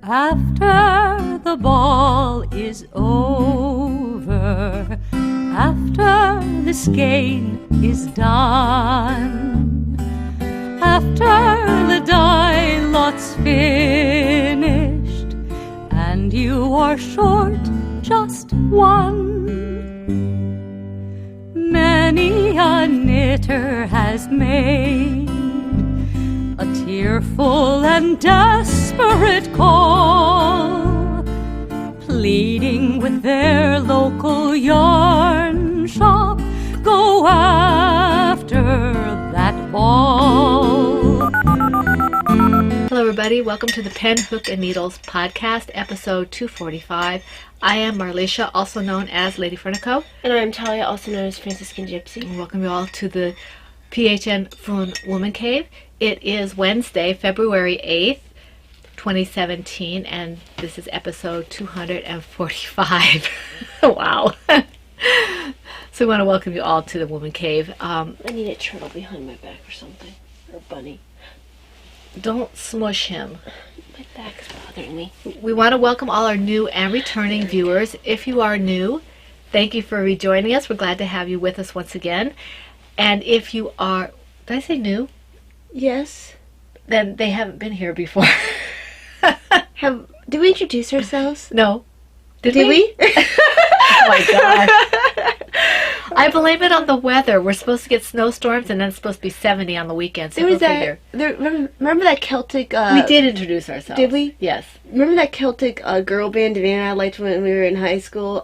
After the ball is over, after the skein is done, after the die lot's finished, and you are short just one, many a knitter has made a tearful and desperate call, pleading with their local yarn shop, go after that ball. Hello everybody, welcome to the Pen, Hook, and Needles podcast, episode 245. I am Marlisha, also known as Lady Fernico. And I'm Talia, also known as Franciscan Gypsy. And welcome you all to the PHN Fun Woman Cave. It is Wednesday, February 8th, 2017, and this is episode 245. Wow. So we want to welcome you all to the Woman Cave. I need a turtle behind my back or something. Or a bunny. Don't smush him. My back is bothering me. We want to welcome all our new and returning viewers. If you are new, thank you for rejoining us. We're glad to have you with us once again. And if you are, did I say new? Yes. Then they haven't been here before. Did we introduce ourselves? No. Did we? Oh my God. I blame it on the weather. We're supposed to get snowstorms and then it's supposed to be 70 on the weekend. So remember that Celtic... we did introduce ourselves. Did we? Yes. Remember that Celtic girl band Davina and I liked when we were in high school?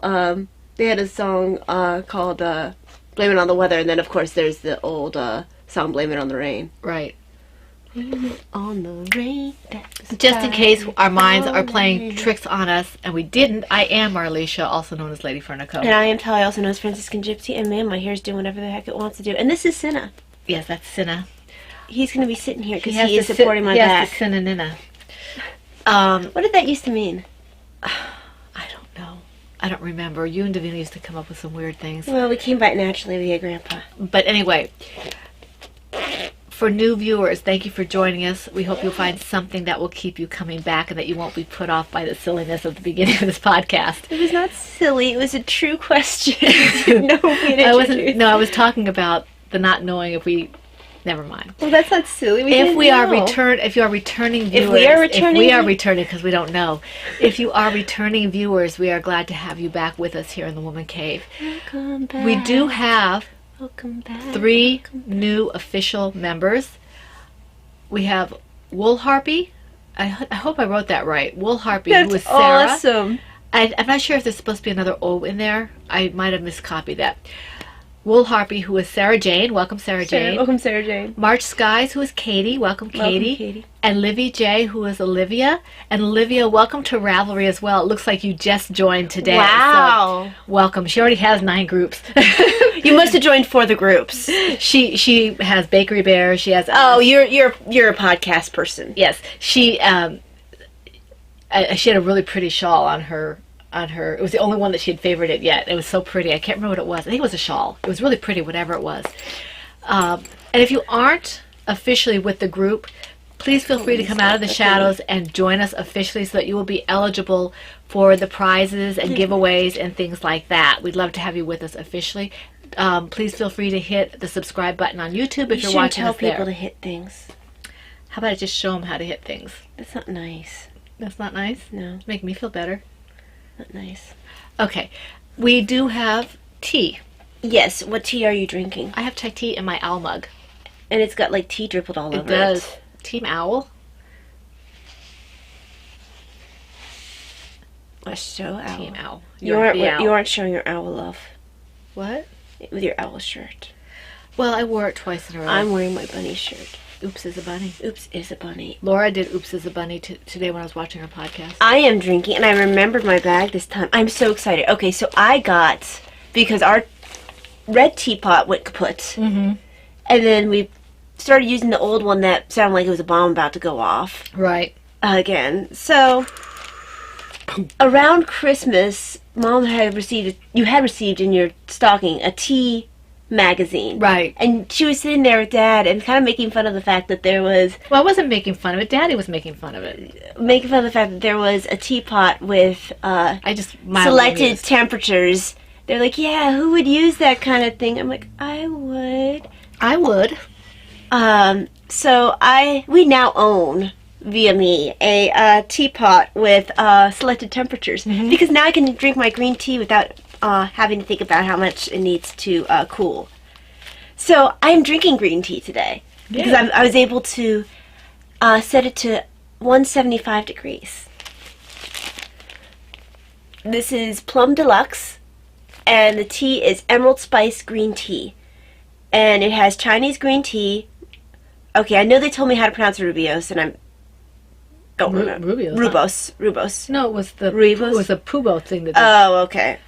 They had a song called Blame It on the Weather, and then of course there's the old song Blame It on the Rain. Right. Blame it on the rain. Just in case our minds are playing tricks on us, and we didn't, I am Marlisha, also known as Lady Fernico. And I am Talia, also known as Franciscan Gypsy, and man, my hair's doing whatever the heck it wants to do. And this is Cinna. Yes, that's Cinna. He's going to be sitting here because he is supporting my back. Yes, Cinna Nina. What did that used to mean? I don't know. I don't remember. You and Davina used to come up with some weird things. Well, we came by naturally via Grandpa. But anyway, for new viewers, thank you for joining us. We hope you'll find something that will keep you coming back and that you won't be put off by the silliness of the beginning of this podcast. It was not silly. It was a true question. I was talking about the not knowing if we... Never mind. Well, that's not silly. If you are returning viewers, because we don't know. If you are returning viewers, we are glad to have you back with us here in the Woman Cave. Welcome back. We do have Welcome back. 3 new official members. We have Wool Harpy. I hope I wrote that right. Wool Harpy, who was Sarah. Awesome. I'm not sure if there's supposed to be another O in there. I might have miscopied that. Wool Harpy, who is Sarah Jane. Welcome, Sarah Jane. Welcome, Sarah Jane. March Skies, who is Katie. Welcome, Katie. Welcome, Katie. And Livy J, who is Olivia. And Olivia, welcome to Ravelry as well. It looks like you just joined today. Wow. So welcome. She already has 9 groups. You must have joined for the groups. She has Bakery Bear. She has... you're a podcast person. Yes. She had a really pretty shawl on her. It was the only one that she had favorited yet. It was so pretty. I can't remember what it was. I think it was a shawl. It was really pretty, whatever it was. And if you aren't officially with the group, please feel free to come out of the shadows and join us officially so that you will be eligible for the prizes and giveaways and things like that. We'd love to have you with us officially. Please feel free to hit the subscribe button on YouTube if you're watching us there. Tell people to hit things. How about I just show them how to hit things? That's not nice. That's not nice? No. Make me feel better. Not nice. Okay. We do have tea. Yes. What tea are you drinking? I have chai tea in my owl mug. And it's got like tea dribbled all over it. It does. Team Owl. A show owl. Team Owl. You aren't showing your owl love. What? With your owl shirt. Well, I wore it twice in a row. I'm wearing my bunny shirt. Oops is a bunny. Oops is a bunny. Laura did Oops is a bunny today when I was watching her podcast. I am drinking, and I remembered my bag this time. I'm so excited. Okay, so I got, because our red teapot went kaput, Mm-hmm. and then we started using the old one that sounded like it was a bomb about to go off. Right. Again. So, around Christmas, Mom had received in your stocking a tea magazine. Right. And she was sitting there with Dad and kind of making fun of the fact that there was... Well, I wasn't making fun of it. Daddy was making fun of it. Making fun of the fact that there was a teapot with I just mildly selected amused. temperatures. They're like, yeah, who would use that kind of thing? I'm like, I would. I would. So we now own, via me, a teapot with selected temperatures. Because now I can drink my green tea without having to think about how much it needs to cool. So I'm drinking green tea today. Yeah. Because I was able to set it to 175 degrees. This is Plum Deluxe, and the tea is Emerald Spice Green Tea. And it has Chinese green tea. Okay, I know they told me how to pronounce Rubios, and I don't remember. Rubos. No, it was the Rubos? It was the Pubo thing that. Oh, okay.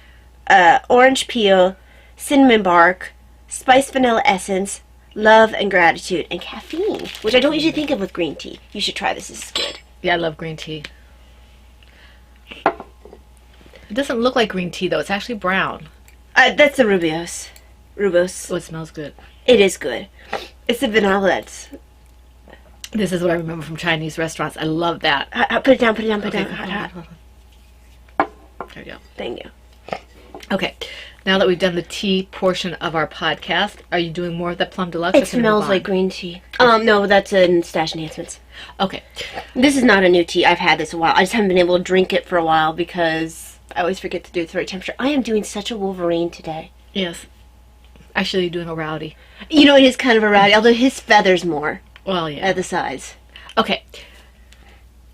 Orange peel, cinnamon bark, spiced vanilla essence, love and gratitude, and caffeine, which I don't usually think of with green tea. You should try this. This is good. Yeah, I love green tea. It doesn't look like green tea though. It's actually brown. That's the Rubos. Oh, it smells good. It is good. It's the vanilla that's... This is what I remember from Chinese restaurants. I love that. Put it down, put it down. Okay, Hot. hold on. There you go. Thank you. Okay, now that we've done the tea portion of our podcast, are you doing more of that Plum Deluxe? It smells like green tea. No, that's in Stash Enhancements. Okay. This is not a new tea. I've had this a while. I just haven't been able to drink it for a while because I always forget to do it at the right temperature. I am doing such a Wolverine today. Yes. Actually, you're doing a Rowdy. You know, it is kind of a rowdy, although his feather's more Well, yeah. at the sides. Okay.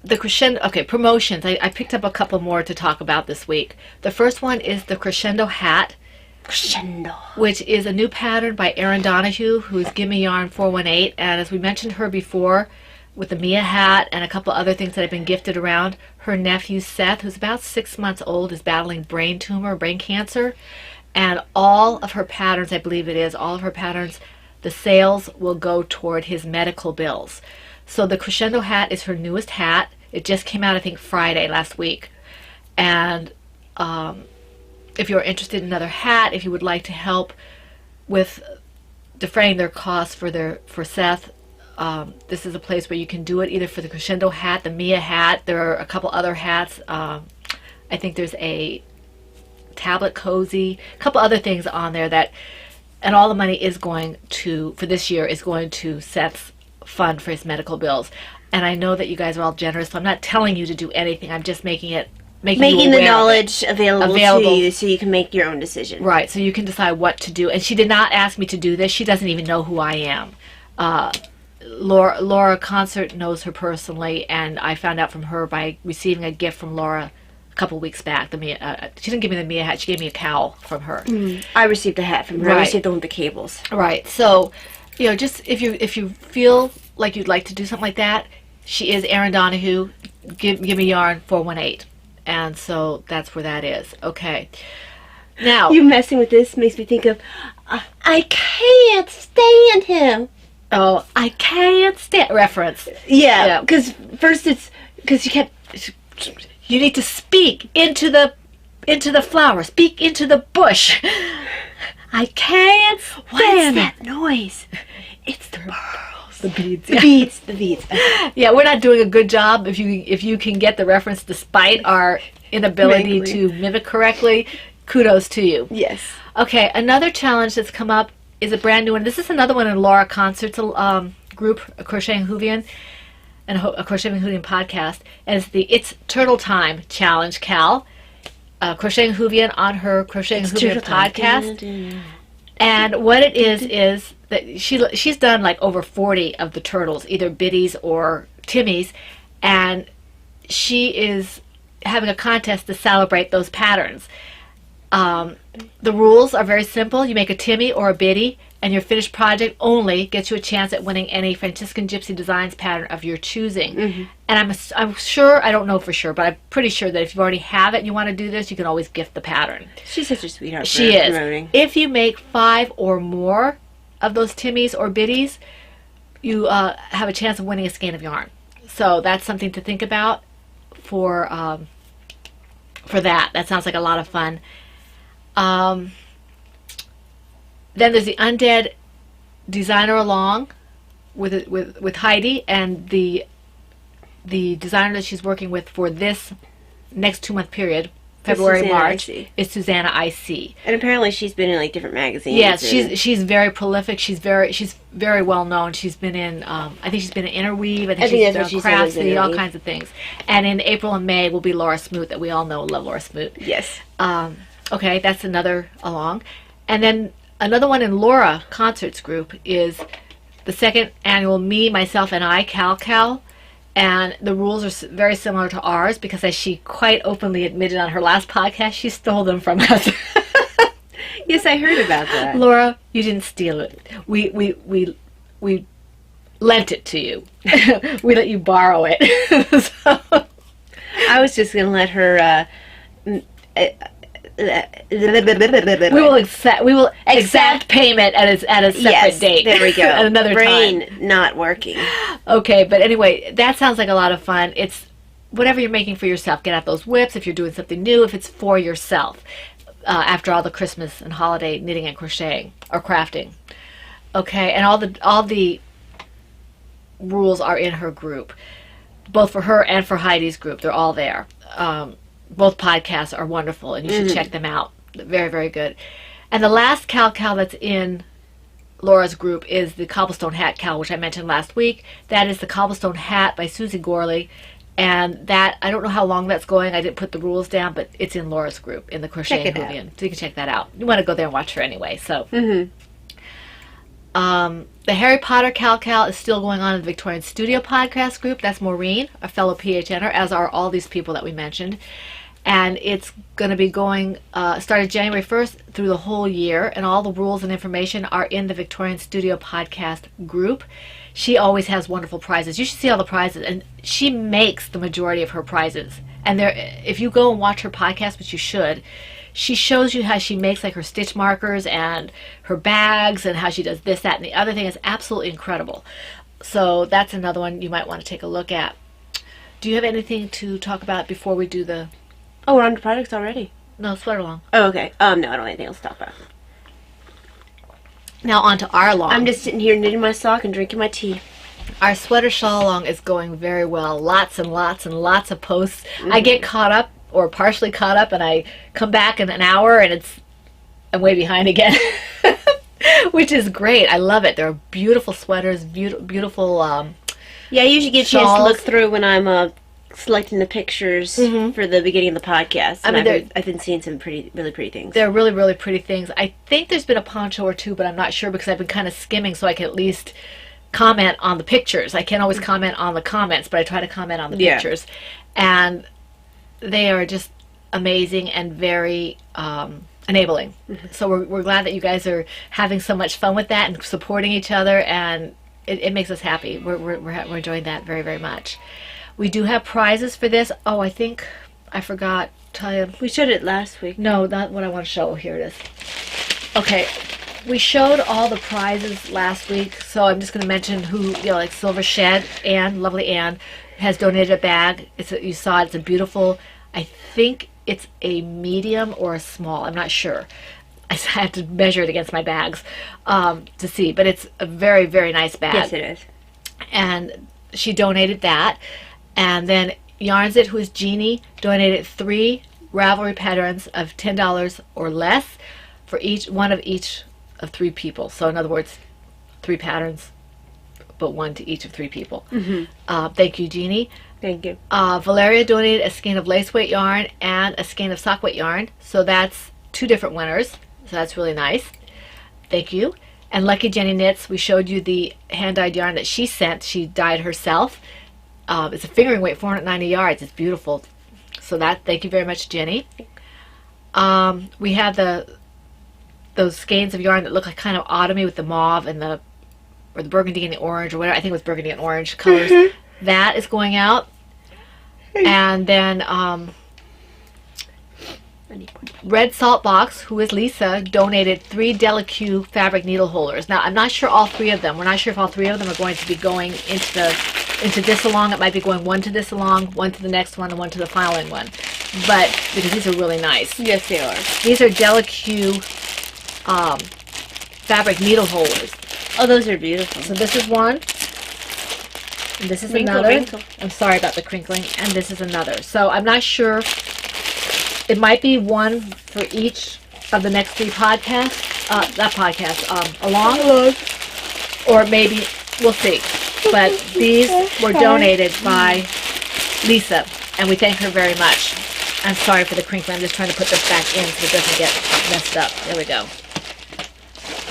The Crescendo... Okay, promotions. I picked up a couple more to talk about this week. The first one is the Crescendo hat, Crescendo. which is a new pattern by Erin Donahue, who's Gimme Yarn 418. And as we mentioned her before, with the Mia hat and a couple other things that have been gifted around, her nephew Seth, who's about 6 months old, is battling brain cancer. And all of her patterns, I believe it is, all of her patterns, the sales will go toward his medical bills. So the Crescendo hat is her newest hat. It just came out, I think, Friday last week. And if you're interested in another hat, if you would like to help with defraying their costs for Seth, this is a place where you can do it, either for the Crescendo hat, the Mia hat. There are a couple other hats. I think there's a tablet cozy, a couple other things on there that, and all the money is going to, for this year, is going to Seth's fund for his medical bills. And I know that you guys are all generous, so I'm not telling you to do anything. I'm just making you the aware knowledge available to you so you can make your own decision. Right, so you can decide what to do. And she did not ask me to do this. She doesn't even know who I am. Laura Concert knows her personally, and I found out from her by receiving a gift from Laura a couple weeks back. She didn't give me the Mia hat. She gave me a cowl from her. I received a hat from her. Right. I received the one with the cables. Right. So, just if you feel like you'd like to do something like that, she is Erin Donahue. Give me yarn 418, and so that's where that is. Okay. Now You messing with this makes me think of, I can't stand him. Oh, I can't stand reference. Yeah, because first it's because you kept. You need to speak into the flower. Speak into the bush. I can't stand What's that noise? It's the pearls. the beads. The beads. Yeah, we're not doing a good job. If you can get the reference despite our inability Wrangling. to mimic correctly, kudos to you. Yes. Okay, another challenge that's come up is a brand new one. This is another one in Laura Concert's group, a Crocheting Hoovian, and a Crocheting Hoovian podcast, and it's the It's Turtle Time Challenge, Cal. Crocheting Hoovian on her Crocheting Hoovian podcast. And what it is that she's done like over 40 of the turtles, either biddies or timmies, and she is having a contest to celebrate those patterns. The rules are very simple. You make a Timmy or a Biddy, and your finished project only gets you a chance at winning any Franciscan Gypsy Designs pattern of your choosing. Mm-hmm. And I'm sure, I don't know for sure, but I'm pretty sure that if you already have it and you want to do this, you can always gift the pattern. She's such a sweetheart. She for is. promoting. If you make 5 or more of those Timmies or Biddies, you have a chance of winning a skein of yarn. So that's something to think about for that. That sounds like a lot of fun. then there's the Undead Designer Along with Heidi, and the designer that she's working with for this next 2-month period, February, Susanna March, IC. is Susanna IC. And apparently she's been in like different magazines. Yes, and- she's very prolific. She's very well known. She's been in I think she's been in Interweave. I think I think she's that's what done she said was Craftsy, all Interweave. kinds of things. And in April and May will be Laura Smoot, that we all know and love Laura Smoot. Yes. Okay, that's another along. And then another one in Laura Concerts Group is the second annual Me, Myself, and I, Cal. And the rules are very similar to ours because, as she quite openly admitted on her last podcast, she stole them from us. Yes, I heard about that. Laura, you didn't steal it. We lent it to you. We let you borrow it. So, I was just going to let her... we will accept payment at a separate yes, date. there we go. At another Brain time. not working. Okay, but anyway, that sounds like a lot of fun. It's whatever you're making for yourself. Get out those whips if you're doing something new, if it's for yourself, after all the Christmas and holiday knitting and crocheting or crafting. Okay, and all the rules are in her group, both for her and for Heidi's group. They're all there. Both podcasts are wonderful, and you should check them out. Very, very good. And the last Cal that's in Laura's group is the Cobblestone Hat Cal, which I mentioned last week. That is the Cobblestone Hat by Susie Gorley. And that, I don't know how long that's going. I didn't put the rules down, but it's in Laura's group, in the Crochet Check it Hooligan. So you can check that out. You want to go there and watch her anyway. So, the Harry Potter Cal is still going on in the Victorian Studio podcast group. That's Maureen, a fellow PHNer, as are all these people that we mentioned. And it's going to be going, started January 1st through the whole year, and all the rules and information are in the Victorian Studio podcast group. She always has wonderful prizes. You should see all the prizes, and she makes the majority of her prizes. And if you go and watch her podcast, which you should, she shows you how she makes like her stitch markers and her bags and how she does this, that, and the other thing is absolutely incredible. So that's another one you might want to take a look at. Do you have anything to talk about before we do the... Oh, we're on to products already. No, sweater long. Oh, okay. No, I don't have anything else to talk about. Now on to our long. I'm just sitting here knitting my sock and drinking my tea. Our sweater shawl along is going very well. Lots and lots and lots of posts. I get caught up or partially caught up, and I come back in an hour and I'm way behind again. Which is great. I love it. They're beautiful sweaters, beautiful Yeah, I usually get a chance to shawls. look through when I'm selecting the pictures for the beginning of the podcast. I mean, I've been seeing some really pretty things. They're really, really pretty things. I think there's been a poncho or two, but I'm not sure because I've been kind of skimming so I can at least comment on the pictures. I can't always comment on the comments, but I try to comment on the Yeah. pictures. And they are just amazing and very enabling. So we're glad that you guys are having so much fun with that and supporting each other, and it makes us happy. We're enjoying that very, very much. We do have prizes for this. Oh, I think I forgot to tell you. We showed it last week. No, not what I want to show. Here it is. Okay, we showed all the prizes last week, so I'm just going to mention who, like Silver Shed, lovely Anne, has donated a bag. You saw it. It's a beautiful, I think it's a medium or a small. I'm not sure. I have to measure it against my bags to see, but it's a very, very nice bag. Yes, it is. And she donated that. And then Yarns It, who is Jeannie, donated 3 Ravelry patterns of $10 or less for each of 3 people. So in other words, 3 patterns, but 1 to each of 3 people. Thank you, Jeannie. Thank you. Valeria donated a skein of lace weight yarn and a skein of sock weight yarn. So that's 2 different winners. So that's really nice. Thank you. And Lucky Jenny Knits, we showed you the hand-dyed yarn that she sent. She dyed herself. It's a fingering weight, 490 yards. It's beautiful. So thank you very much, Jenny. We have those skeins of yarn that look like kind of autumny with the mauve and the burgundy and the orange, or whatever. I think it was burgundy and orange colors. That is going out. And then Red Salt Box, who is Lisa, donated 3 Delaque fabric needle holders. Now, I'm not sure all 3 of them. We're not sure if all 3 of them are going to be going into this along. It might be going 1 to this along, 1 to the next one, and 1 to the following one. But because these are really nice. Yes, they are. These are Delaque fabric needle holders. Oh, those are beautiful. So this is one. And this is Wrinkle, another. wrinkle. I'm sorry about the crinkling. And this is another. So I'm not sure. It might be one for each of the next 3 podcasts. Along. Or maybe, we'll see. But these were donated by Lisa. And we thank her very much. I'm sorry for the crinkling. I'm just trying to put this back in so it doesn't get messed up. There we go.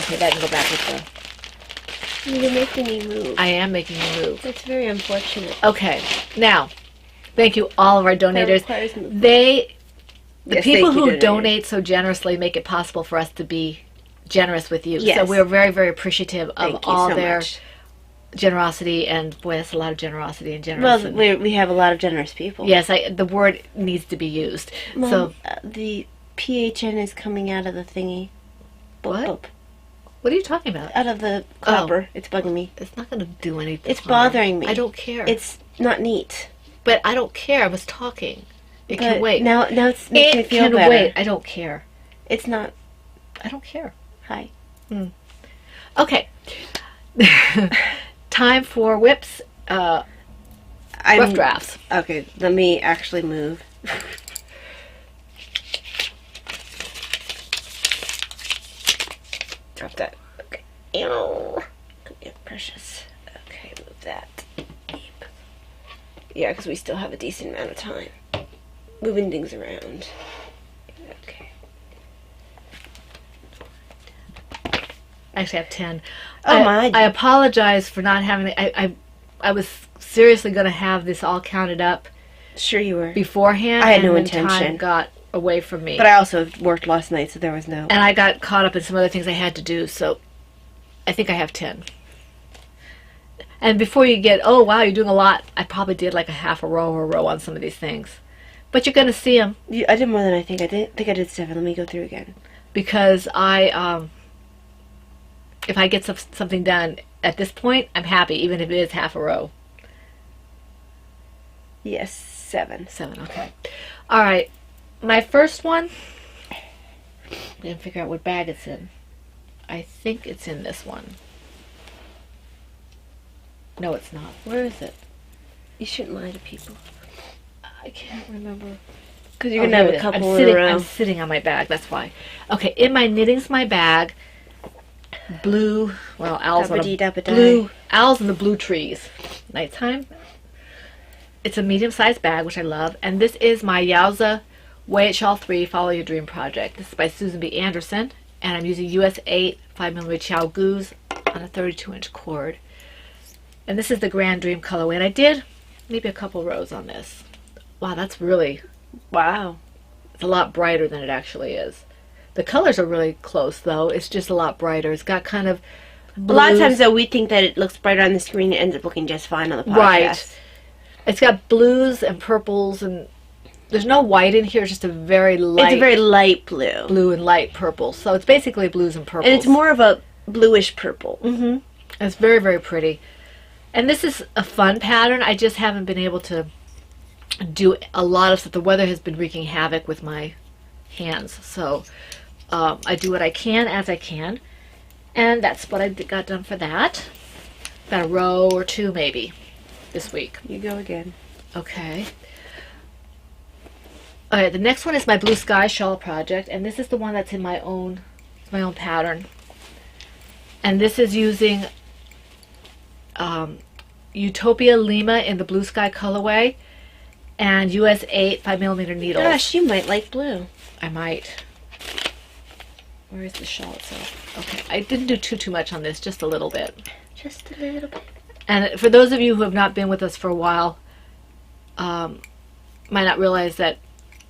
Okay, that can go back with the... You're making me move. I am making a move. That's very unfortunate. Okay, now, thank you all of our donators. requires movement. The Yes, people thank you, who donators. donate so generously make it possible for us to be generous with you. Yes. So we're very, very appreciative of Thank you all so their much. generosity, and boy, that's a lot of generosity and Well, generosity. we have a lot of generous people. Yes, the word needs to be used. Mom, So, the PHN is coming out of the thingy. Boop, What? boop. what are you talking about? Out of the copper. It's bugging me. It's not going to do anything. It's harm. bothering me. I don't care. It's not neat. But I don't care. I was talking. It But can wait. Now it's making me It feel can better. wait. I don't care. It's not. I don't care. Hi. Okay. Time for whips, rough drafts. Okay, let me actually move. Drop that. Okay. Ew. Come here, precious. Okay, move that. Yeah, because we still have a decent amount of time. Moving things around. Okay. Actually, I have 10. Oh, my. I apologize for not having... I was seriously going to have this all counted up Sure you were. beforehand. I had and no then intention. time got away from me. But I also worked last night, so there was no... And I got caught up in some other things I had to do, so I think I have 10. And before you get, oh, wow, you're doing a lot, I probably did like a half a row or a row on some of these things. But you're going to see them I did more than I think. I think I did 7. Let me go through again. because if I get something done at this point, I'm happy, even if it is half a row. Yes, 7. 7, okay. All right, my first one, I didn't figure out what bag it's in. I think it's in this one. No, it's not. Where is it? You shouldn't lie to people. I can't remember. Because you're Oh, going to here have it a is. couple I'm in sitting, a row. I'm sitting on my bag, that's why. Okay, in my Knitting's My Bag, blue, well, owls on Dabba-dee, dabba-die. blue, owls in the blue trees. Nighttime. It's a medium-sized bag, which I love. And this is my Yowza Way It Shawl 3 Follow Your Dream project. This is by Susan B. Anderson. And I'm using US 8 5mm Chow Goose on a 32-inch cord. And this is the Grand Dream colorway. And I did maybe a couple rows on this. Wow, that's really... Wow. It's a lot brighter than it actually is. The colors are really close, though. It's just a lot brighter. It's got kind of A lot of blues. times, though, we think that it looks brighter on the screen. It ends up looking just fine on the podcast. Right. It's got blues and purples, and there's no white in here. It's just a very light It's a very light blue. blue and light purple. So it's basically blues and purples. And it's more of a bluish purple. Mm-hmm. It's very, very pretty. And this is a fun pattern. I just haven't been able to do a lot of stuff. The weather has been wreaking havoc with my hands. So I do what I can as I can. And that's what I got done for that. Got a row or two maybe this week. You go again. Okay. Alright, the next one is my Blue Sky Shawl project, and this is the one that's in my own pattern. And this is using Utopia Lima in the Blue Sky colorway and US 8 5mm needles. Gosh, you might like blue. I might. Where is the shawl itself? Okay, I didn't do too much on this, just a little bit. Just a little bit. And for those of you who have not been with us for a while, might not realize that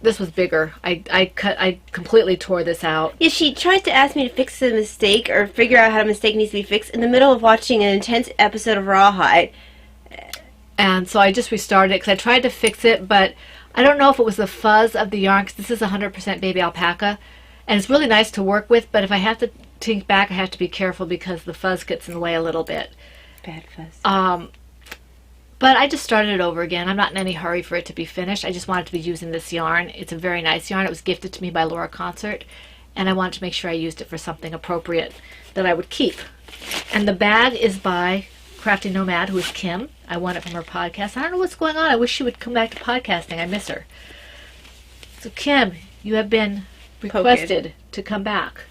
this was bigger. I completely tore this out. Yeah, she tried to ask me to fix a mistake or figure out how a mistake needs to be fixed in the middle of watching an intense episode of Rawhide. And so I just restarted it because I tried to fix it, but I don't know if it was the fuzz of the yarn, because this is 100% baby alpaca. And it's really nice to work with, but if I have to tink back, I have to be careful because the fuzz gets in the way a little bit. Bad fuzz. But I just started it over again. I'm not in any hurry for it to be finished. I just wanted to be using this yarn. It's a very nice yarn. It was gifted to me by Laura Concert. and I wanted to make sure I used it for something appropriate that I would keep. And the bag is by Crafty Nomad, who is Kim. I won it from her podcast. I don't know what's going on. I wish she would come back to podcasting. I miss her. So Kim, you have been requested to come back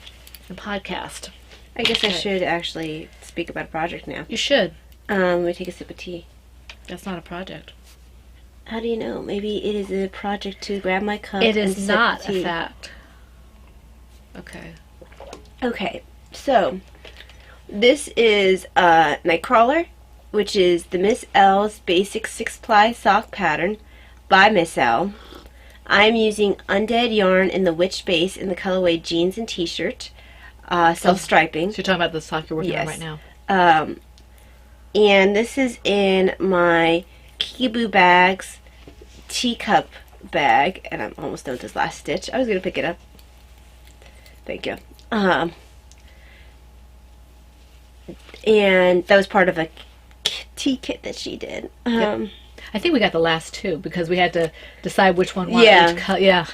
and podcast. I guess I should actually speak about a project now. You should. Let me take a sip of tea. That's not a project. How do you know? Maybe it is a project to grab my cup. It and is sip not tea. a fact. Okay. Okay, so this is a Nightcrawler, which is the Miss L's Basic 6-Ply Sock Pattern by Miss L. I'm using Undead yarn in the Witch base in the colorway jeans and t-shirt, self-striping. So you're talking about the sock you're working on Yes. right now. And this is in my Kibu Bags teacup bag, and I'm almost done with this last stitch. I was going to pick it up. Thank you. And that was part of a tea kit that she did. Yep. I think we got the last two because we had to decide which one wanted Yeah. each color. Yeah.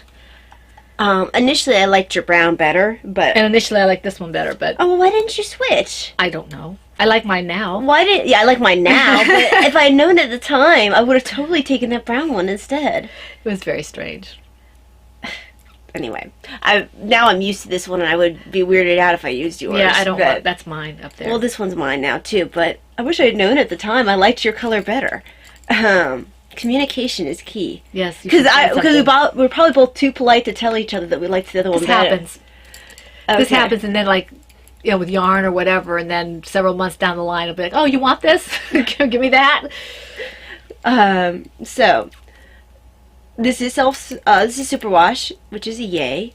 Initially, I liked your brown better, but... And initially I liked this one better, but Oh, well, why didn't you switch? I don't know. I like mine now. Why didn't... Yeah, I like mine now, but if I had known at the time, I would have totally taken that brown one instead. It was very strange. Anyway, now I'm used to this one, and I would be weirded out if I used yours. Yeah, I don't but- want... That's mine up there. Well, this one's mine now, too, but I wish I had known at the time. I liked your color better. Communication is key. yes. you Because should say something. we're probably both too polite to tell each other that we liked the other one This better. happens. This happens, and then, like, you know, with yarn or whatever, and then several months down the line, I'll be like, oh, you want this? Give me that? So, this is Superwash, which is a yay.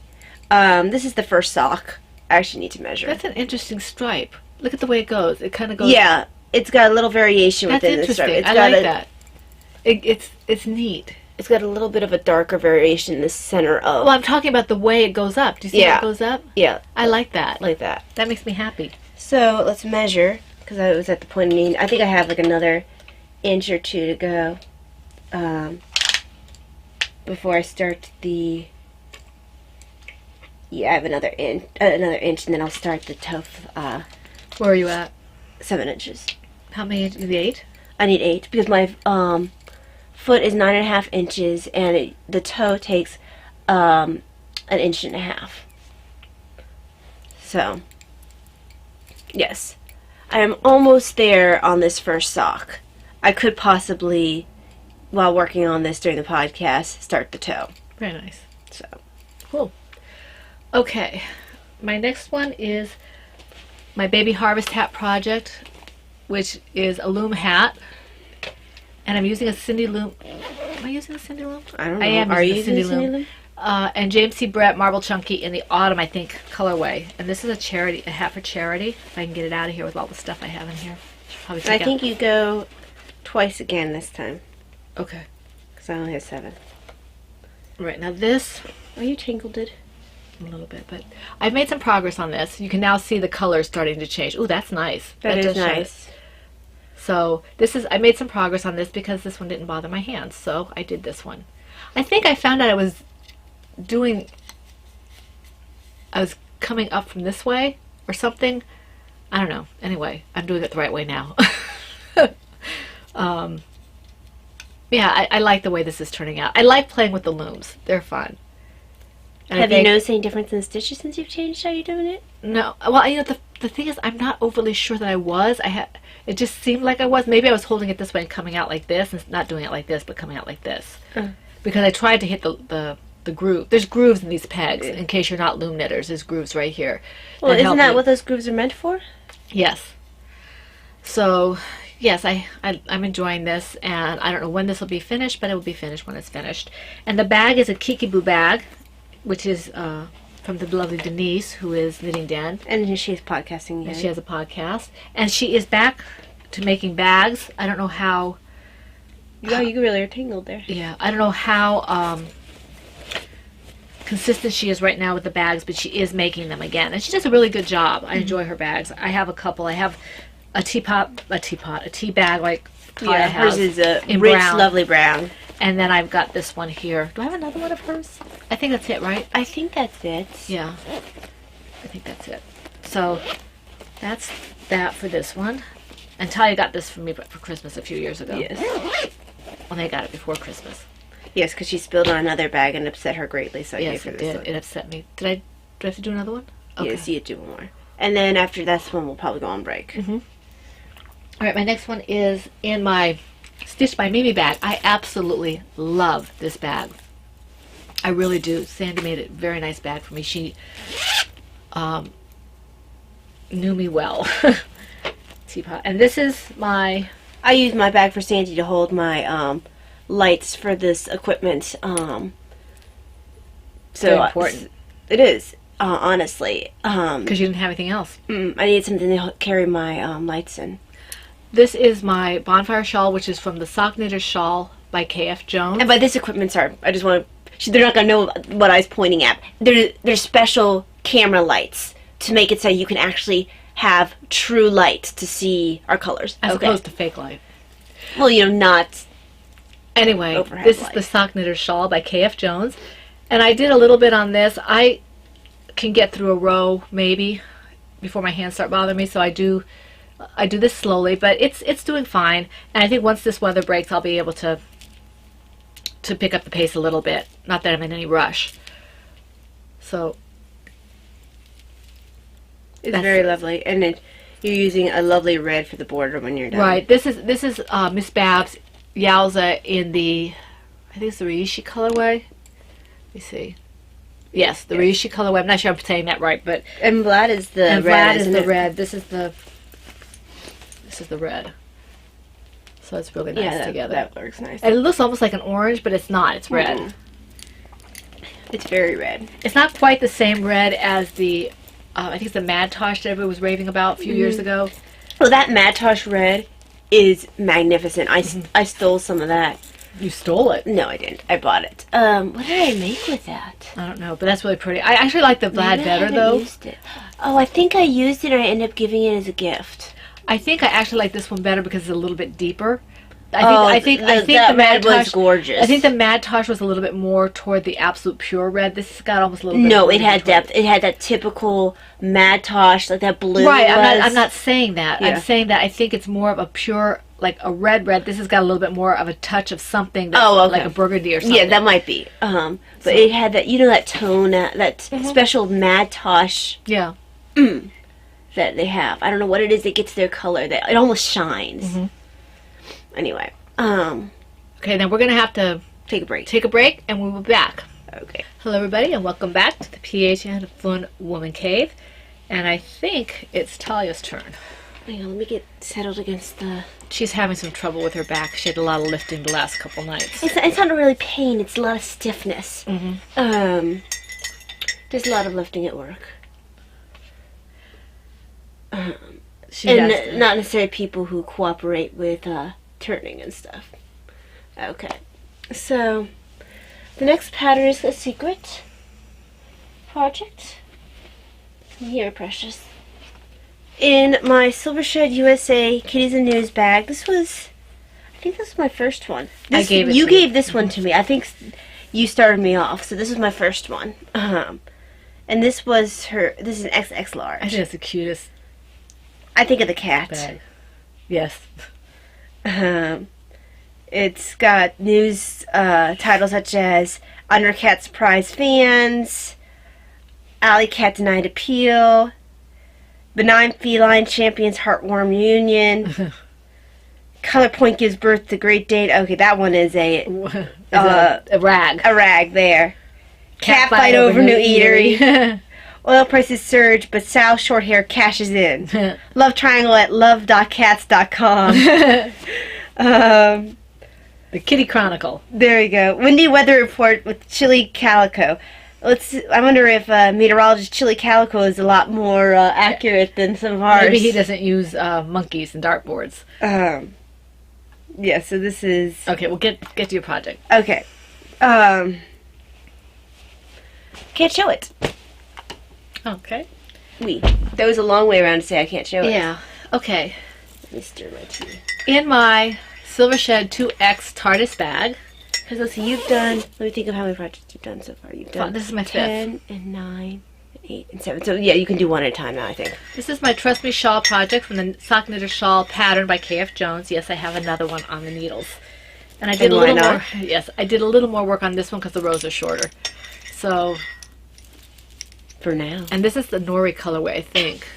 This is the first sock. I actually need to measure. That's an interesting stripe. Look at the way it goes. It kind of goes... Yeah, it's got a little variation That's within the stripe. interesting. It's I got like that. It's neat. It's got a little bit of a darker variation in the center of... Well, I'm talking about the way it goes up. Do you see how Yeah. it goes up? yeah, I like that. like that. That makes me happy. So, let's measure, because I was at the point of needing... I think I have like another inch or two to go before I start the... Yeah, I have another inch, and then I'll start the toe, Where are you at? 7 inches. How many? The 8? I need 8 because my foot is 9.5 inches, and the toe takes 1.5 inches. So, yes, I am almost there on this first sock. I could possibly, while working on this during the podcast, start the toe. Very nice. So, Cool. Okay. My next one is my Baby Harvest Hat project, which is a loom hat. And I'm using a Cindy loom. Am I using a Cindy loom? I don't know. I am Are you using a using Cindy Cindy loom. loom? And James C. Brett Marble Chunky in the autumn, I think, colorway. And this is a hat for charity. If I can get it out of here with all the stuff I have in here. Should probably I take think you go twice again this time out. Okay. because I only have 7. Right, now this, Are you tangled? a little bit, but I've made some progress on this. You can now see the colors starting to change. Ooh, that's nice. That is does show. nice. So I made some progress on this because this one didn't bother my hands, so I did this one. I think I found out I was coming up from this way or something. I don't know. Anyway, I'm doing it the right way now. Yeah, I like the way this is turning out. I like playing with the looms. They're fun. And I Have you think- noticed any difference in the stitches since you've changed how you're doing it? No. Well, you know, the thing is, I'm not overly sure that I was. It just seemed like I was. Maybe I was holding it this way and coming out like this, and not doing it like this, but coming out like this. Because I tried to hit the groove. There's grooves in these pegs. In case you're not loom knitters, there's grooves right here. Well, isn't help that you. what those grooves are meant for? Yes. So, yes, I'm enjoying this, and I don't know when this will be finished, but it will be finished when it's finished. And the bag is a Kikiboo bag, which is from the lovely Denise, who is Knitting Den. And she's podcasting again. And she has a podcast. And she is back to making bags. I don't know how... Oh, you really are tangled there. Yeah, I don't know how consistent she is right now with the bags, but she is making them again. And she does a really good job. I enjoy her bags. I have a couple. I have a tea bag like Kaya Yeah, has hers is a in rich, brown. lovely brown. And then I've got this one here. Do I have another one of hers? I think that's it, right? I think that's it. Yeah. I think that's it. So that's that for this one. And Talia got this for me for Christmas a few years ago. Yes. When they got it before Christmas. Yes, because she spilled on another bag and upset her greatly, so I gave Yes, her it this did. one. It upset me. Do I have to do another one? Okay. Yes, you do one more. And then after this one, we'll probably go on break. All right, my next one is in my Stitched by Mimi bag. I absolutely love this bag. I really do. Sandy made a very nice bag for me. She knew me well. Teapot. And this is my... I use my bag for Sandy to hold my lights for this equipment. So Very important. It is, honestly. Because you didn't have anything else. I need something to carry my lights in. This is my bonfire shawl, which is from the Sock Knitter Shawl by K.F. Jones. And by this equipment, sorry, I just want to... They're not going to know what I was pointing at. They're special camera lights to make it so you can actually have true light to see our colors. As opposed to fake light. Well, not... Anyway, overhead this light. is the Sock Knitter Shawl by K.F. Jones. And I did a little bit on this. I can get through a row, maybe, before my hands start bothering me. So I do this slowly, but it's doing fine. And I think once this weather breaks, I'll be able to pick up the pace a little bit. Not that I'm in any rush. So It's That's- very lovely. And you're using a lovely red for the border when you're done. right, this is Miss Babs Yowza in the, I think it's the Reishi colorway. Let me see. Yes, the Reishi colorway. I'm not sure I'm saying that right, but And Vlad is the and red, Vlad is isn't the it? red. This is the red. So it's really nice Yeah, together. that works nice. And it looks almost like an orange, but it's not. It's red. Mhm. It's very red. It's not quite the same red as the, I think it's the Mad Tosh that everybody was raving about a few years ago. Well, that Matosh red is magnificent. I stole some of that. You stole it. No, I didn't. I bought it. What did I make with that? I don't know, but that's really pretty. I actually like the Vlad Maybe I better, haven't though. Used it. Oh, I think I used it and I ended up giving it as a gift. I think I actually like this one better because it's a little bit deeper. I think that the Mad red was Tosh gorgeous. I think the Mad Tosh was a little bit more toward the absolute pure red. This has got almost a little bit. No, of it had toward- depth. It had that typical Matosh, like that blue. Right, was. I'm not saying that. Yeah. I'm saying that I think it's more of a pure, like a red. This has got a little bit more of a touch of something that's Oh, okay. like a burgundy or something. Yeah, that might be. But it had that, that tone, that special Matosh Yeah. that they have. I don't know what it is that gets their color. That it almost shines. Anyway, Okay, then we're going to have to take a break. take a break and we'll be back. Okay. Hello, everybody, and welcome back to the PHN Fun Woman Cave. And I think it's Talia's turn. Hang on, let me get settled against the... She's having some trouble with her back. She had a lot of lifting the last couple nights. It's not really pain, it's a lot of stiffness. There's a lot of lifting at work. She And has- not necessarily people who cooperate with turning and stuff. Okay. So, the next pattern is a secret project. Come here, precious. In my Silver Shed USA Kitties and News bag, I think this was my first one. I gave it You to gave this one to me. I think you started me off, so this is my first one. And this is an XX large. I think it's the cutest I think of the cat. bag. Yes. It's got news titles such as Undercat Surprise Fans, Alley Cat Denied Appeal, Benign Feline Champions Heartwarm Union, Color Point Gives Birth to Great Date. Okay, that one is a rag. a rag there. Cat Fight Over New Eatery. Oil prices surge, but Sal's short hair cashes in. Love Triangle at love.cats.com. The Kitty Chronicle. There we go. Windy weather report with Chili Calico. I wonder if meteorologist Chili Calico is a lot more accurate than some of ours. Maybe he doesn't use monkeys and dartboards. Yeah, so this is... Okay, we'll get to your project. Okay. Can't show it. Okay. That was a long way around to say I can't show it. Yeah. Okay. Let me stir my tea. In my Silver Shed 2X TARDIS bag. Because let's see, you've done, let me think of how many projects you've done so far. You've done This is my 10 and 9 and 8 and 7. So yeah, you can do one at a time now, I think. This is my Trust Me Shawl project from the Sock Knitter Shawl pattern by K.F. Jones. Yes, I have another one on the needles. And I did a little more. Yes, I did a little more work on this one because the rows are shorter. So, for now. and this is the Nori colorway, I think.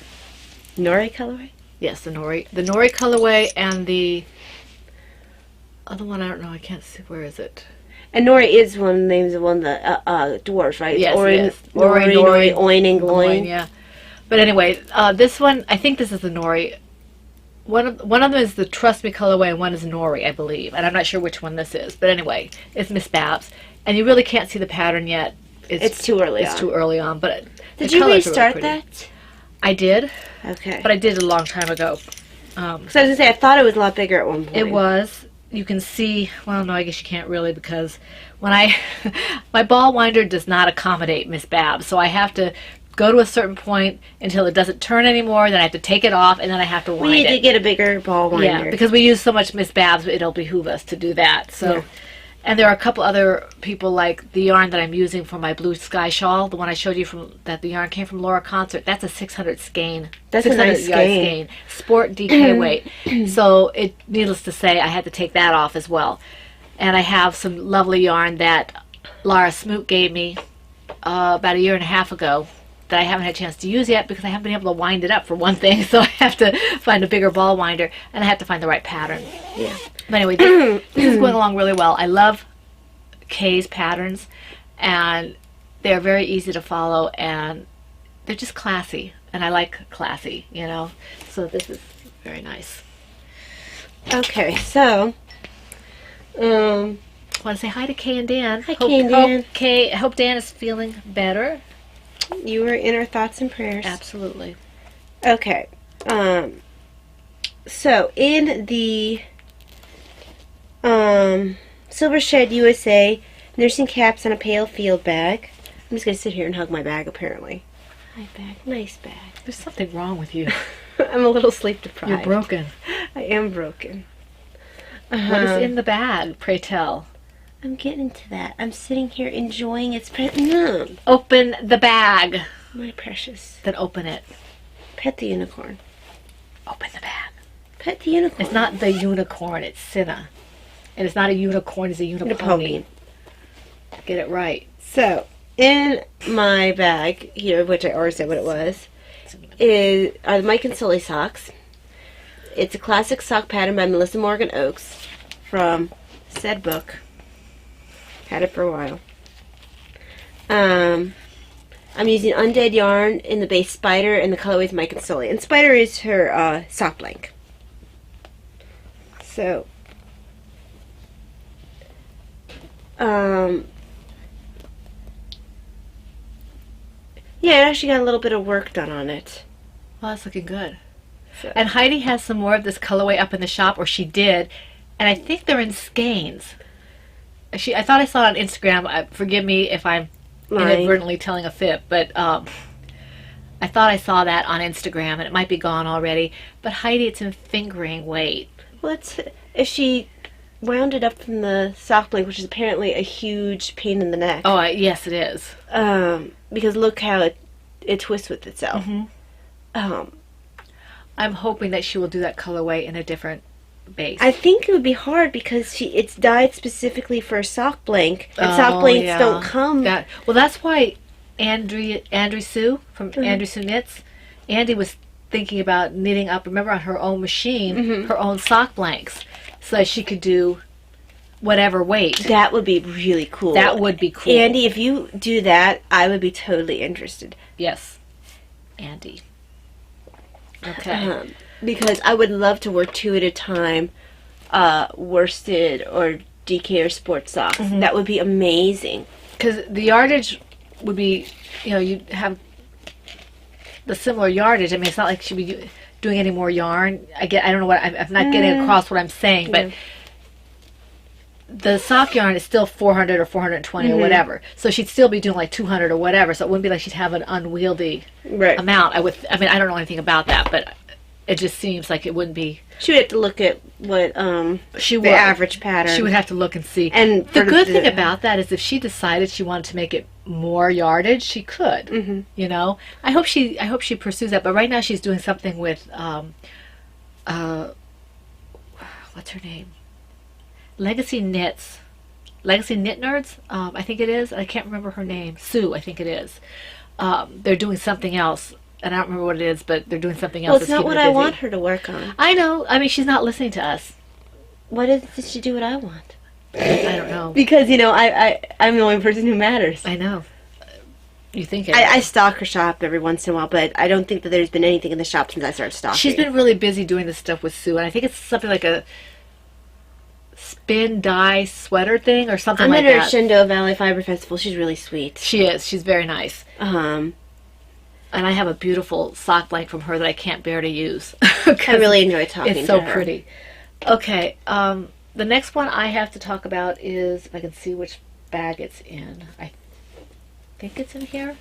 Nori colorway? Yes, the Nori colorway, and the other one I don't know. I can't see. Where is it? And Nori is one of the names of one of the dwarves, right? Yes, yes. Nori, Oin, and Gloin. Yeah. But anyway, this one, I think this is the Nori. One of them is the Trust Me colorway, and one is Nori, I believe. And I'm not sure which one this is. But anyway, it's Miss Babs. And you really can't see the pattern yet. It's too early on. It's too early on. But did you restart that? I did. Okay. But I did it a long time ago. So I was going to say, I thought it was a lot bigger at one point. It was. You can see, well, no, I guess you can't really, because when my ball winder does not accommodate Miss Babs. So I have to go to a certain point until it doesn't turn anymore, then I have to take it off, and then I have to wind it. We need to get a bigger ball winder. Yeah, because we use so much Miss Babs, it'll behoove us to do that. So, yeah. And there are a couple other people, like the yarn that I'm using for my blue sky shawl, the one I showed you from that the yarn came from Laura Concert. That's a 600 skein. That's a nice skein. Sport DK weight. So needless to say, I had to take that off as well. And I have some lovely yarn that Laura Smoot gave me about a year and a half ago that I haven't had a chance to use yet because I haven't been able to wind it up for one thing. So I have to find a bigger ball winder, and I have to find the right pattern. Yeah. But anyway, this is going along really well. I love Kay's patterns, and they're very easy to follow, and they're just classy, and I like classy, you know. So this is very nice. Okay, so I want to say hi to Kay and Dan. Hi, Kay and Dan. I hope Dan is feeling better. You were in our thoughts and prayers. Absolutely. Okay. So in the Silver Shed USA nursing caps on a pale field bag. I'm just gonna sit here and hug my bag. Apparently. Hi bag. Nice bag. There's something wrong with you. I'm a little sleep deprived. You're broken. I am broken. What is in the bag? Pray tell. I'm getting to that. I'm sitting here enjoying its presence. Open the bag. My precious. Then open it. Pet the unicorn. Open the bag. Pet the unicorn. It's not the unicorn, it's Cinna. And it's not a unicorn, it's a unipony. Get it right. So, in my bag here, which I already said what it was, are the Mike and Sully socks. It's a classic sock pattern by Melissa Morgan Oakes from said book. Had it for a while. I'm using undead yarn in the base Spider, and the colorway is Mike and Sully. And Spider is her sock blank. So, yeah, I actually got a little bit of work done on it. Well, that's looking good. So. And Heidi has some more of this colorway up in the shop, or she did, and I think they're in skeins. I thought I saw it on Instagram. Forgive me if I'm inadvertently telling a fib, but I thought I saw that on Instagram, and it might be gone already. But Heidi, it's in fingering weight. Well, if she wound it up from the sock blank, which is apparently a huge pain in the neck. Oh, yes, it is. Because look how it twists with itself. Mm-hmm. I'm hoping that she will do that colorway in a different base. I think it would be hard because it's dyed specifically for a sock blank, and sock blanks don't come. Well, that's why Andrew Sue from Andrew Sue Knits, Andy was thinking about knitting up, remember, on her own machine, her own sock blanks, so that she could do whatever weight. That would be really cool. That would be cool. Andy, if you do that, I would be totally interested. Yes. Andy. Okay. Because I would love to work 2 at a time, worsted or DK or sports socks. That would be amazing. Because the yardage would be, you'd have the similar yardage. I mean, it's not like she'd be doing any more yarn. I don't know what, I'm not getting across what I'm saying, but the sock yarn is still 400 or 420 or whatever. So she'd still be doing like 200 or whatever. So it wouldn't be like she'd have an unwieldy amount. I don't know anything about that, but it just seems like it wouldn't be. She would have to look at what She the would. average pattern. She would have to look and see. And the for good the- thing about that is if she decided she wanted to make it more yardage, she could. Mm-hmm. You know, I hope she pursues that. But right now she's doing something with what's her name? Legacy Knit Nerds. I think it is. I can't remember her name. Sue, I think it is. They're doing something else. And I don't remember what it is, but they're doing something else. Well, it's that's not keeping what her I busy. want her to work on. I know. I mean, she's not listening to us. What is did she do what I want? I don't know. Because, I'm the only person who matters. I know. You think it. I stalk her shop every once in a while, but I don't think that there's been anything in the shop since I started stalking. She's been really busy doing this stuff with Sue, and I think it's something like a spin dye sweater thing or something I like met her at that. Shindo Valley Fiber Festival. She's really sweet. She is. She's very nice. I And I have a beautiful sock blanket from her that I can't bear to use. really enjoy talking to her. It's so pretty. Okay, the next one I have to talk about is, if I can see which bag it's in. I think it's in here.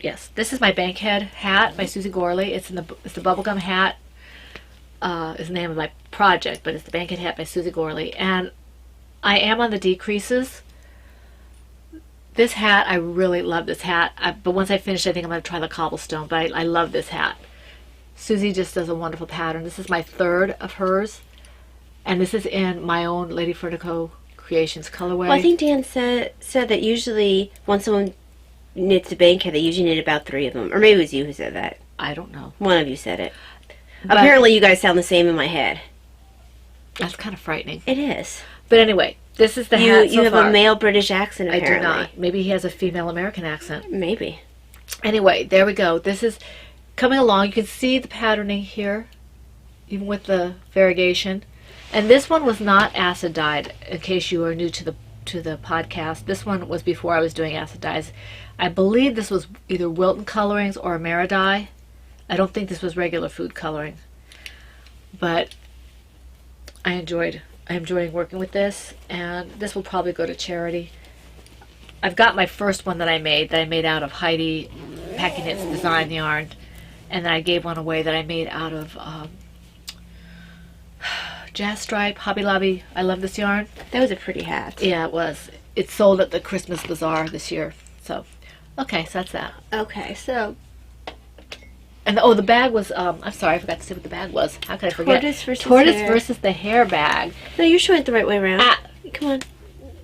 Yes, this is my Bankhead hat by Susie Gorley. It's the bubblegum hat. Is the name of my project, but it's the Bankhead hat by Susie Gorley. And I am on the decreases. This hat, I really love this hat. But once I finish, I think I'm going to try the cobblestone. But I love this hat. Susie just does a wonderful pattern. This is my third of hers. And this is in my own Lady Vertigo Creations colorway. Well, I think Dan said that usually when someone knits a Bankhead, they usually knit about 3 of them. Or maybe it was you who said that. I don't know. One of you said it. But Apparently you guys sound the same in my head. that's kind of frightening. It is. But anyway, this is the hat so You have far. a male British accent, I apparently. do not. Maybe he has a female American accent. Maybe. Anyway, there we go. This is coming along. You can see the patterning here, even with the variegation. And this one was not acid dyed, in case you are new to the podcast. This one was before I was doing acid dyes. I believe this was either Wilton colorings or Amera dye. I don't think this was regular food coloring. But I'm enjoying working with this, and this will probably go to charity. I've got my first one that I made out of Heidi Packing Knits design yarn, and then I gave one away that I made out of Jazz Stripe, Hobby Lobby. I love this yarn. That was a pretty hat. Yeah, it was. It sold at the Christmas Bazaar this year. So, okay, so that's that. Okay, so And the bag was, I'm sorry, I forgot to say what the bag was. How could I forget? Tortoise hair. versus the hair bag. No, you're showing it the right way around. Ah. Come on.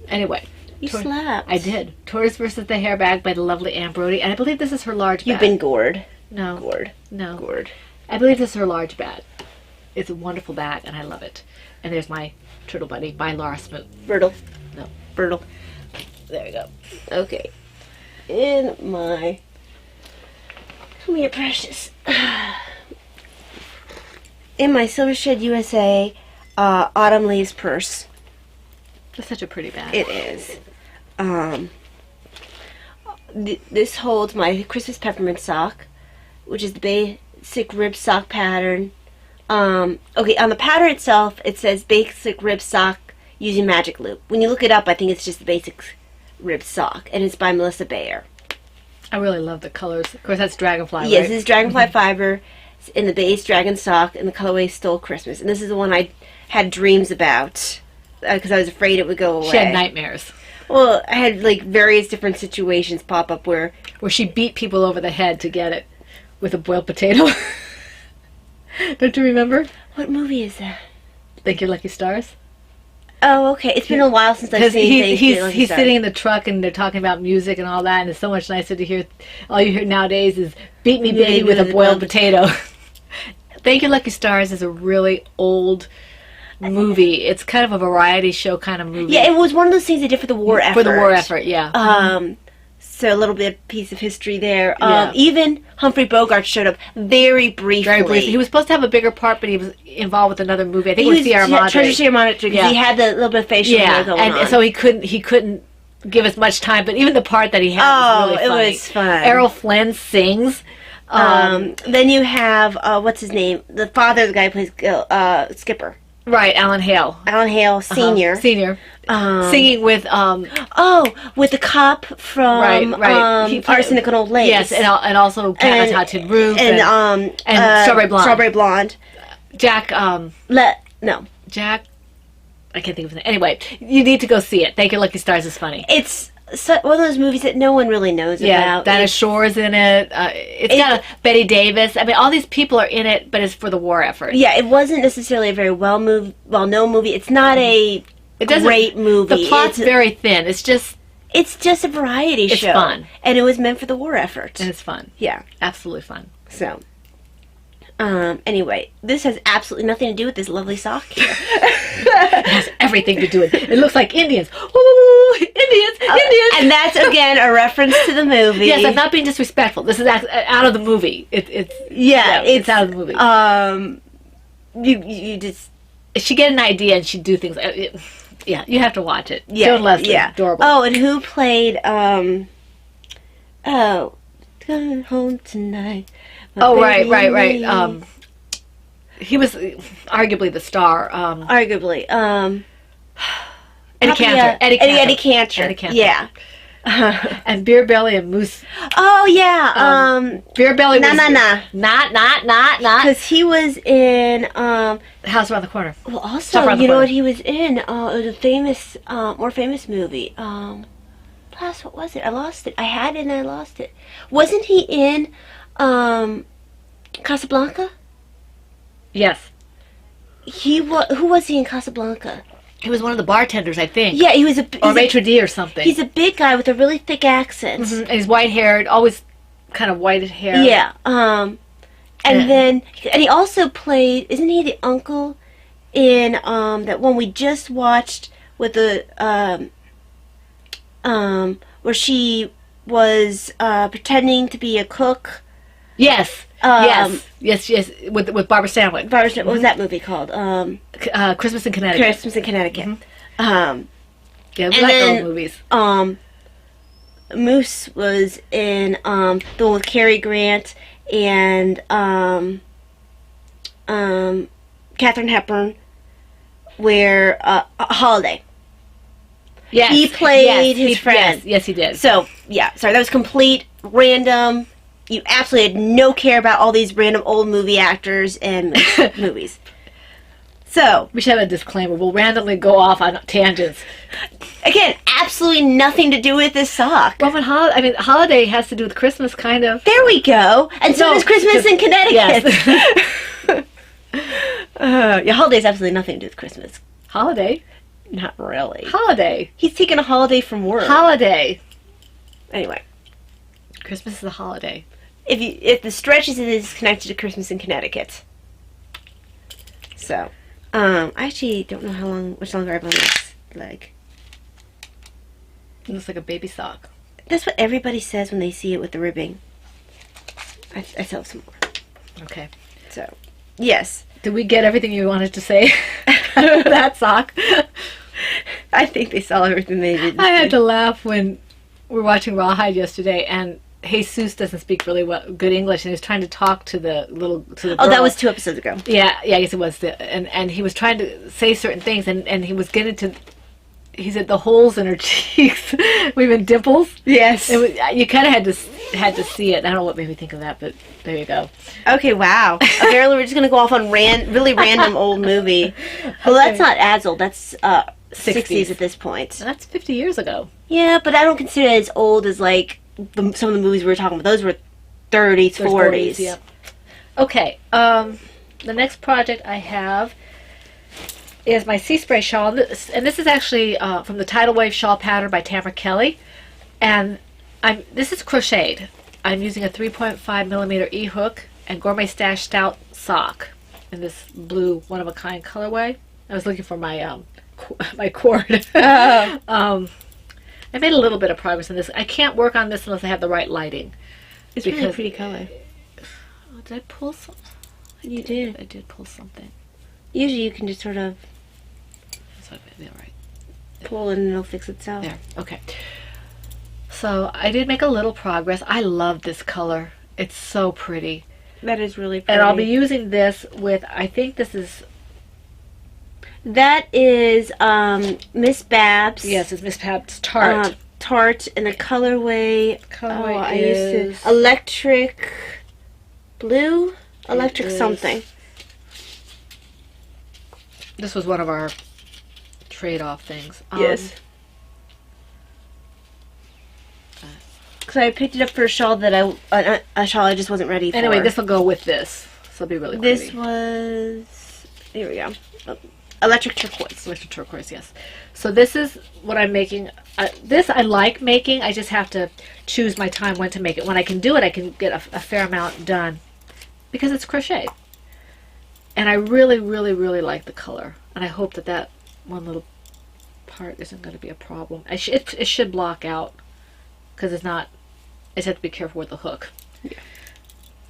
Anyway. You slapped. I did. Tortoise versus the hair bag by the lovely Anne Brody. And I believe this is her large You've bag. been gored. No. Gored. No. Gored. I believe this is her large bag. It's a wonderful bag, and I love it. And there's my Turtle Buddy by Laura Smoot. Bertle. No. Bertle. There we go. Okay. In my... Come here, precious. In my Silver Shed USA Autumn Leaves purse. That's such a pretty bag. It is. This holds my Christmas peppermint sock, which is the basic rib sock pattern. Okay, on the pattern itself, it says basic rib sock using magic loop. When you look it up, I think it's just the basic rib sock, and it's by Melissa Bayer. I really love the colors. Of course, that's Dragonfly, Yes, right? this is Dragonfly Fiber in the base dragon sock, and the colorway Stole Christmas. And this is the one I had dreams about because I was afraid it would go away. She had nightmares. Well, I had like various different situations pop up where She beat people over the head to get it with a boiled potato. Don't you remember? What movie is that? Thank You Lucky Stars? Oh, okay. It's been a while since I've Because seen things. he's sitting in the truck and they're talking about music and all that, and it's so much nicer to hear. All you hear nowadays is "Beat Me, Baby" with a boiled potato. Thank You Lucky Stars is a really old movie. It's kind of a variety show kind of movie. Yeah, it was one of those things they did for the war effort. For the war effort, yeah. So a little bit piece of history there. Yeah. Even Humphrey Bogart showed up very briefly. Very briefly. He was supposed to have a bigger part, but he was involved with another movie. I think it was Sierra Madre. Treasure Sierra Madre, because Yeah. he had the little bit of facial hair going on. And so he couldn't give us much time, but even the part that he had was really funny. it was fun. Errol Flynn sings. Then you have, what's his name? The father of the guy who plays Skipper. Right, Alan Hale. Alan Hale Senior. Senior. Singing with with the cop from Arsenic and Old Lace. Yes, and also Cat on a Hot Tin Roof and Strawberry Blonde. Strawberry Blonde. Jack Jack, I can't think of it. Anyway, you need to go see it. Thank You Lucky Stars is funny. It's one of those movies that no one really knows about. Dinah Shore's in it. It's got Betty Davis. I mean, all these people are in it, but it's for the war effort. Yeah, it wasn't necessarily a very well-known movie. It's not a great movie. The plot's very thin. It's just a variety show. It's fun. And it was meant for the war effort. And it's fun. Yeah. Absolutely fun. So, anyway, this has absolutely nothing to do with this lovely sock here. It has everything to do with it. It looks like Indians. Ooh, Indians! And that's, again, a reference to the movie. Yes, I'm not being disrespectful. This is out of the movie. It's out of the movie. You just... She'd get an idea and she'd do things. Yeah, you have to watch it. Joan Leslie, adorable. Oh, and who played, coming home tonight. Right. He was arguably the star. Arguably. Eddie Cantor. Eddie Cantor. Yeah. And Beer Belly and Moose. Oh, yeah. Beer Belly was... Not. Because he was in... The House Around the Corner. Well, also, you know what he was in? It was a famous, more famous movie. Plus, what was it? I lost it. I had it and I lost it. Wasn't he in Casablanca? Yes. Who was he in Casablanca? He was one of the bartenders, I think. Yeah, he was or maitre d' or something. He's a big guy with a really thick accent. Mm-hmm. And he's white-haired, always kind of white hair. Yeah. And he also played, isn't he the uncle in that one we just watched with the where she was pretending to be a cook? Yes. Yes. With Barbara Stanwyck. What was that movie called? Christmas in Connecticut. Christmas in Connecticut. Mm-hmm. Yeah, we like old movies. Moose was in the one with Cary Grant and Katharine Hepburn, where Holiday. Yes. He played his friend. Yes, he did. So, yeah, sorry, that was complete random. You absolutely had no care about all these random old movie actors and movies. So, we should have a disclaimer. We'll randomly go off on tangents. Again, absolutely nothing to do with this sock. Well, Holiday has to do with Christmas, kind of. There we go. And so does Christmas in Connecticut. Yes. Holiday has absolutely nothing to do with Christmas. Holiday? Not really. Holiday. He's taking a holiday from work. Holiday. Anyway. Christmas is a holiday. If the stretches it is connected to Christmas in Connecticut. So, I actually don't know much longer I've on this leg. It looks like a baby sock. That's what everybody says when they see it with the ribbing. I still have some more. Okay. So, yes. Did we get everything you wanted to say? That sock. I think they saw everything they did. I had to laugh when we were watching Rawhide yesterday, and Jesus doesn't speak really good English, and he was trying to talk to the girl. Oh, that was 2 episodes ago. Yeah, I guess it was. And he was trying to say certain things, and he was getting to. He said the holes in her cheeks, even dimples. Yes, you kind of had to see it. I don't know what made me think of that, but there you go. Okay, wow. Apparently, we're just gonna go off on really random old movie. Well, that's not as old. That's 60s at this point. And that's 50 years ago. Yeah, but I don't consider it as old as like some of the movies we were talking about. Those were 30s, 40s. Yeah. Okay. The next project I have is my sea spray shawl, and this is actually from the Tidal Wave shawl pattern by Tamara Kelly, and this is crocheted. I'm using a 3.5 millimeter E-hook and Gourmet Stash Stout sock in this blue one-of-a-kind colorway. I was looking for my my cord. I made a little bit of progress in this. I can't work on this unless I have the right lighting. It's really a pretty color. Oh, did I pull something? You did. I did pull something. Usually you can just sort of pull and it'll fix itself. There. Okay. So I did make a little progress. I love this color. It's so pretty. That is really pretty. And I'll be using this with, I think this is That is Miss Babs. Yes, it's Miss Babs Tart. Tart, and the colorway. Colorway I is used to, electric blue, electric is- something. This was one of our trade-off things. Yes. Because I picked it up for a shawl that a shawl I just wasn't ready for. Anyway, this will go with this. So it'll be really pretty. This was, here we go, electric turquoise. Electric turquoise, yes. So this is what I'm making. This I like making. I just have to choose my time when to make it. When I can do it, I can get a fair amount done because it's crochet. And I really, really, really like the color. And I hope that that one little part isn't going to be a problem. It should block out because it's not. I just have to be careful with the hook. Yeah.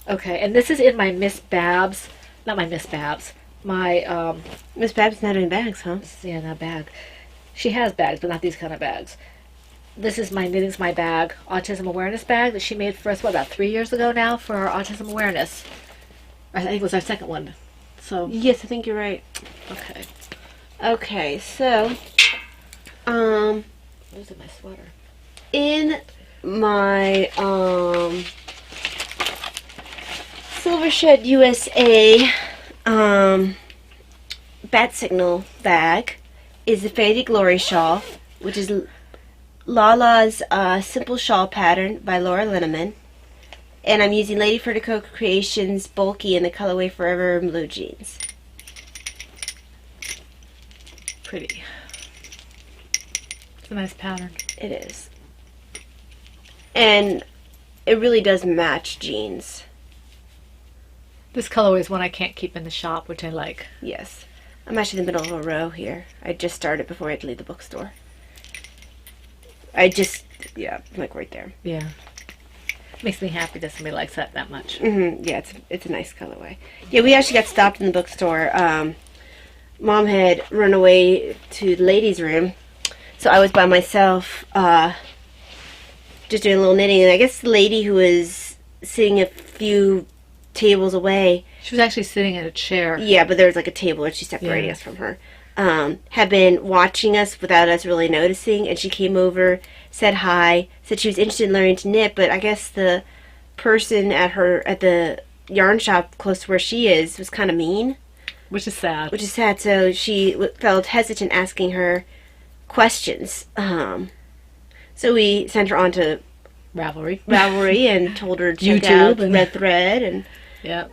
Okay, and this is in my Miss Babs. Not my Miss Babs. My Miss Babs not in bags, huh? yeah, not bag. She has bags, but not these kind of bags. This is my Knitting's My Bag autism awareness bag that she made for us, what, about 3 years ago now for our autism awareness. I think it was our second one. So Yes, I think you're right. okay. Okay, so, Where's my sweater? in my, Silver Shed USA, Bat Signal bag is the Faded Glory shawl, which is Lala's Simple Shawl Pattern by Laura Linneman. And I'm using Lady Furtico Creations Bulky in the colorway Forever in Blue Jeans. Pretty. It's a nice pattern. It is. And it really does match jeans. This colorway is one I can't keep in the shop, which I like. Yes. I'm actually in the middle of a row here. I just started before I had to leave the bookstore. Yeah, I'm like right there. Yeah. Makes me happy that somebody likes that much. Yeah, it's a nice colorway. Yeah, we actually got stopped in the bookstore. Mom had run away to the ladies' room, so I was by myself, just doing a little knitting. And I guess the lady who was sitting a few tables away, She was actually sitting in a chair. yeah, but there was like a table and she separated Yeah. us from her, had been watching us without us really noticing, and she came over, said hi, said she was interested in learning to knit, but I guess the person at the yarn shop close to where she is was kind of mean, Which is sad. which is sad. So she felt hesitant asking her questions. So we sent her on to Ravelry. Ravelry and told her to check YouTube out and- Red Thread and Yeah.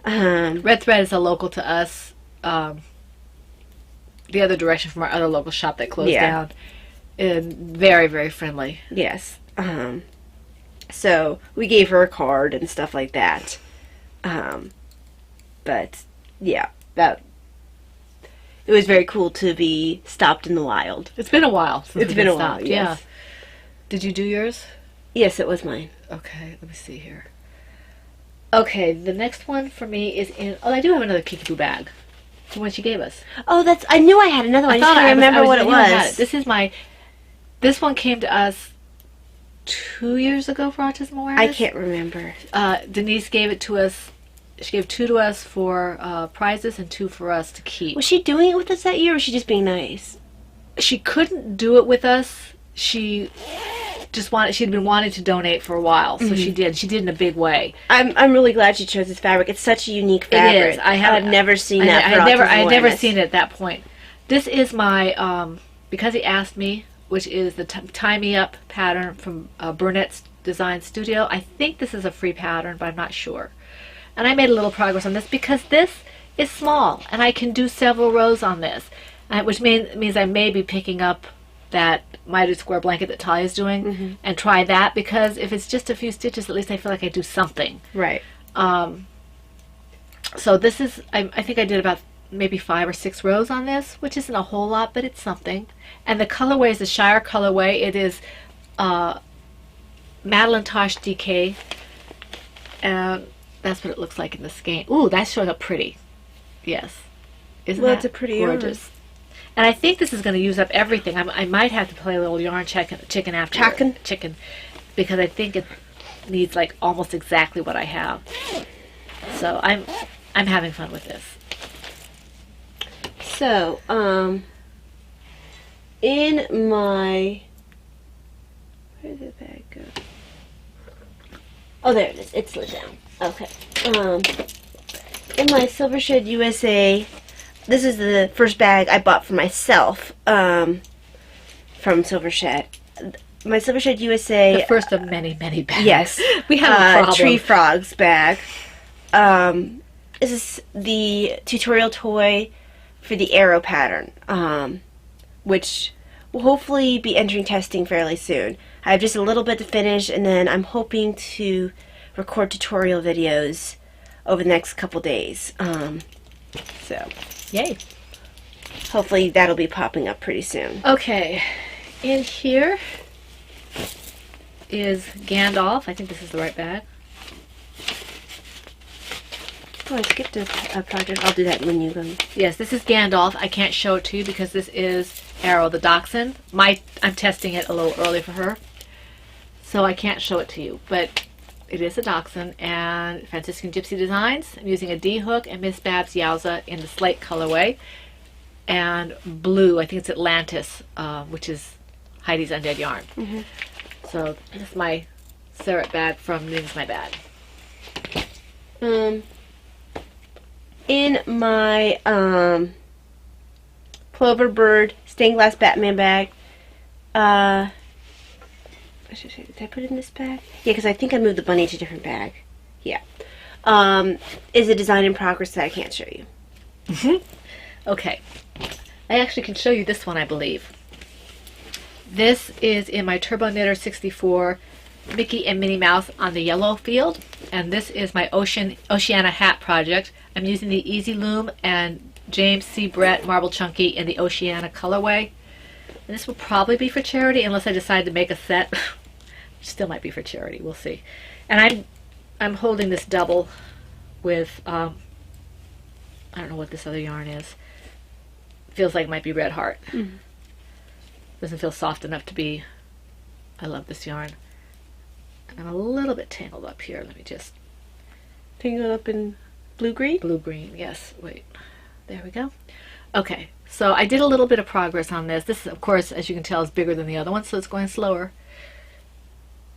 Red Thread is a local to us. The other direction from our other local shop that closed Yeah. down. And very, very friendly. yes. So we gave her a card and stuff like that. But yeah, it was very cool to be stopped in the wild. It's been a while since It's we've been a stopped. while, Yeah. yes. Did you do yours? Yes, it was mine. Okay, let me see here. Okay, the next one for me is in... Oh, I do have another Kickapoo bag. The one she gave us. Oh, I knew I had another one. I just couldn't remember what it I knew I had was. This is my... This one came to us 2 years ago for Autism Awareness. I can't remember. Denise gave it to us. She gave 2 to us for prizes and 2 for us to keep. Was she doing it with us that year, or was she just being nice? She couldn't do it with us. She just wanted. She'd been wanting to donate for a while, so she did. She did in a big way. I'm really glad she chose this fabric. It's such a unique fabric. It is. I've never seen that. I had never seen it at that point. This is my because he asked me, which is the Tie Me Up pattern from Burnett's Design Studio. I think this is a free pattern, but I'm not sure. And I made a little progress on this because this is small, and I can do several rows on this, which means I may be picking up that mitered square blanket that Talia's doing and try that, because if it's just a few stitches, at least I feel like I do something. Right. So this is, I think I did about maybe 5 or 6 rows on this, which isn't a whole lot, but it's something. And the colorway is the Shire colorway. It is Madeline Tosh DK, and that's what it looks like in the skein. Ooh, that's showing up pretty. Yes. Isn't Well, that it's a pretty yarn. gorgeous? And I think this is going to use up everything. I might have to play a little yarn chicken after chicken, because I think it needs like almost exactly what I have. So I'm having fun with this. So, in my... Where did the bag go? Oh, there it is. It slid down. Okay. In my Silver Shed USA, this is the first bag I bought for myself from Silver Shed. My Silver Shed USA... The first of many, many bags. Yes. We have a problem. Tree Frogs bag. This is the tutorial toy for the arrow pattern, which will hopefully be entering testing fairly soon. I have just a little bit to finish, and then I'm hoping to record tutorial videos over the next couple days. So, Yay. hopefully that'll be popping up pretty soon. Okay. In here is Gandalf. I think this is the right bag. Oh, I skipped a project. I'll do that when you go. Yes, this is Gandalf. I can't show it to you because this is Arrow the Dachshund. I'm testing it a little early for her, so I can't show it to you. But it is a Dachshund and Franciscan Gypsy Designs. I'm using a D hook and Miss Babs Yowza in the slate colorway, and blue. I think it's Atlantis, which is Heidi's Undead Yarn. Mm-hmm. So this is my Serret bag from Knitting's My Bag. In my Plover Bird stained glass Batman bag, did I put it in this bag? Yeah, because I think I moved the bunny to a different bag. Yeah. Is a design in progress that I can't show you. Okay. I actually can show you this one, I believe. This is in my Turbo Knitter 64 Mickey and Minnie Mouse on the yellow field, and this is my Oceana hat project. I'm using the Easy Loom and James C. Brett Marble Chunky in the Oceana colorway. And this will probably be for charity unless I decide to make a set. Still might be for charity, we'll see. And I'm holding this double with I don't know what this other yarn is. Feels like it might be Red Heart. Mm. Doesn't feel soft enough to be. I love this yarn. And I'm a little bit tangled up here. Let me just... Tangled up in blue-green? Blue-green, yes. Wait. There we go. Okay, so I did a little bit of progress on this. This, of course, as you can tell, is bigger than the other one, so it's going slower.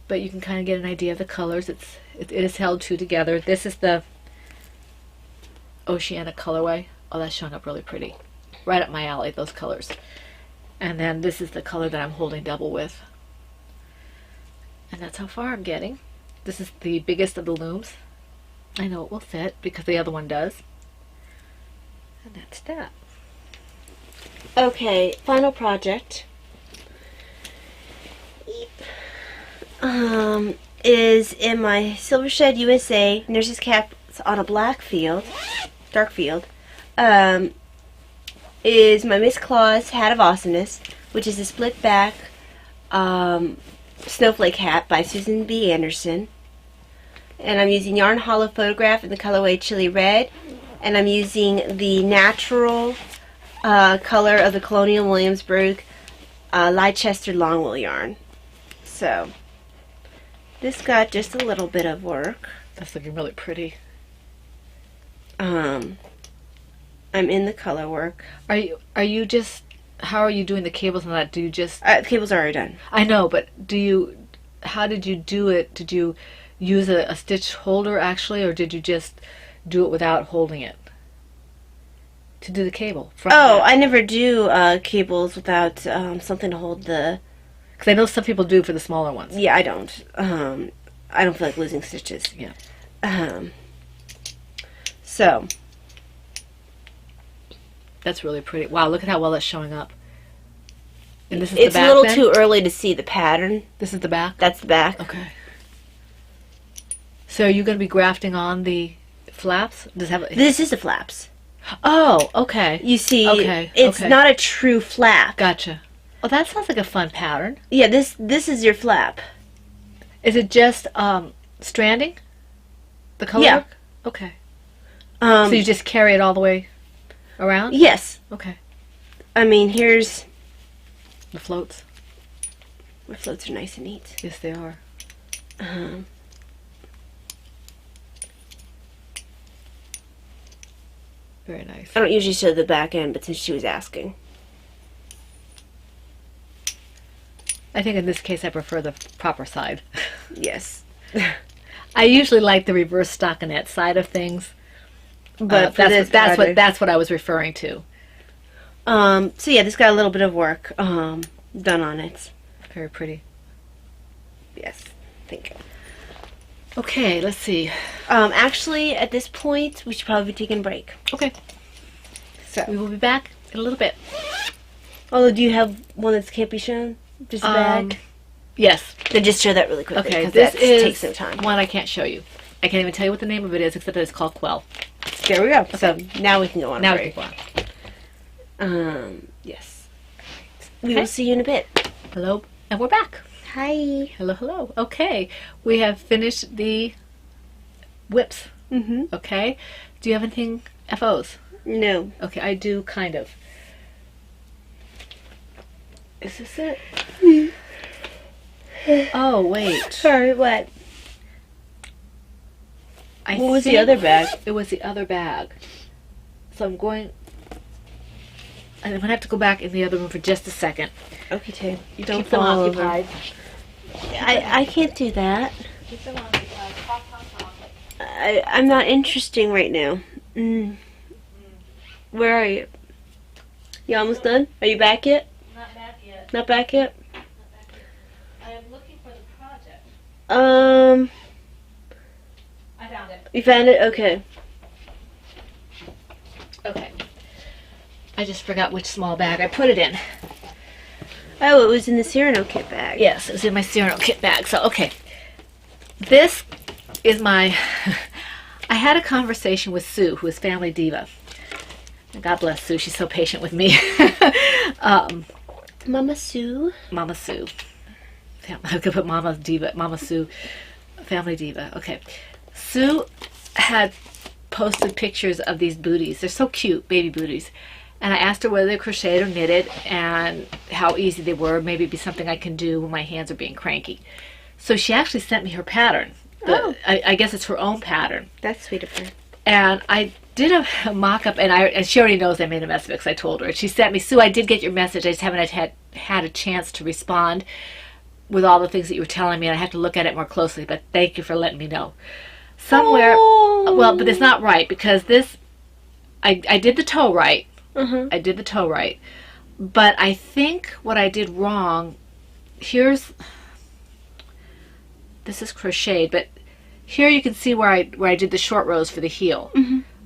But you can kind of get an idea of the colors. It is held two together. This is the Oceana colorway. Oh, that's showing up really pretty. Right up my alley, those colors. And then this is the color that I'm holding double with. And that's how far I'm getting. This is the biggest of the looms. I know it will fit because the other one does. And that's that. Okay, final project. Is in my Silver Shed USA Nurse's Cap on a black field, dark field. Is my Miss Claus Hat of Awesomeness, which is a split back snowflake hat by Susan B. Anderson. And I'm using Yarn Hollow Photograph in the colorway Chili Red. And I'm using the natural color of the Colonial Williamsburg Leicester Longwool yarn. So, this got just a little bit of work. That's looking really pretty. I'm in the color work. Are you just, how are you doing the cables on that? Do you just... The cables are already done. I know, but how did you do it? Did you use a stitch holder actually, or did you just do it without holding it? To do the cable. I never do cables without something to hold the... Because I know some people do for the smaller ones. Yeah, I don't. I don't feel like losing stitches. Yeah. So... That's really pretty. Wow, look at how well that's showing up. And this is it's the back, a little then? too early to see the pattern. This is the back? That's the back. Okay. So are you going to be grafting on the flaps? This is the flaps. Oh, okay. You see, okay. It's not a true flap. Gotcha. Oh, that sounds like a fun pattern. Yeah, this is your flap. Is it just stranding? The color? Yeah. Work? Okay. So you just carry it all the way around? Yes. Okay. I mean, here's... The floats. My floats are nice and neat. Yes, they are. Very nice. I don't usually show the back end, but since she was asking. I think in this case I prefer the proper side. Yes. I usually like the reverse stockinette side of things, But that's what I was referring to. So yeah, this got a little bit of work done on it. Very pretty. Yes. Thank you. Okay, let's see. Actually, at this point, we should probably be taking a break. Okay, So, we will be back in a little bit. although, do you have one that can't be shown? Just a bag? Yes. Then just show that really quickly. Okay, 'cause this that is takes some time. one I can't show you. I can't even tell you what the name of it is, except that it's called Quell. There we go. So now we can go on. Now a we break. can go on. Yes. We will see you in a bit. Hello, and we're back. Hi. Hello, hello. Okay, we have finished the whips. Mm-hmm. Okay, do you have anything FOs? No. Okay, I do kind of. Is this it? Oh wait, Sorry, what? What was the think other bag? It was the other bag. So I'm going. I'm gonna have to go back in the other room for just a second. Okay, Tay. You Don't keep them fall over. occupied. I can't do that. Keep them occupied. Talk, talk, talk. I'm not interesting right now. Where are you? You almost done? Are you back yet? Not back yet. Not back yet? I am looking for the project. I found it. You found it? Okay. Okay. I just forgot which small bag I put it in. Oh, it was in the Cyrano kit bag. Yes, it was in my Cyrano kit bag. So, okay. This is my... I had a conversation with Sue, who is Family Diva. God bless Sue. She's so patient with me. Mama Sue. Mama Sue. I could put Mama Diva, Mama Sue, Family Diva. Okay. Sue had posted pictures of these booties. They're so cute, baby booties. And I asked her whether they crocheted or knitted and how easy they were. Maybe it'd be something I can do when my hands are being cranky. So she actually sent me her pattern. I guess it's her own pattern. That's sweet of her. And I did a mock-up, and she already knows I made a mess of it because I told her. She sent me, Sue, I did get your message. I just haven't had a chance to respond with all the things that you were telling me, and I have to look at it more closely, but thank you for letting me know. Somewhere, well, but it's not right, because this, I did the toe right. I did the toe right. But I think what I did wrong, this is crocheted, but here you can see where I did the short rows for the heel.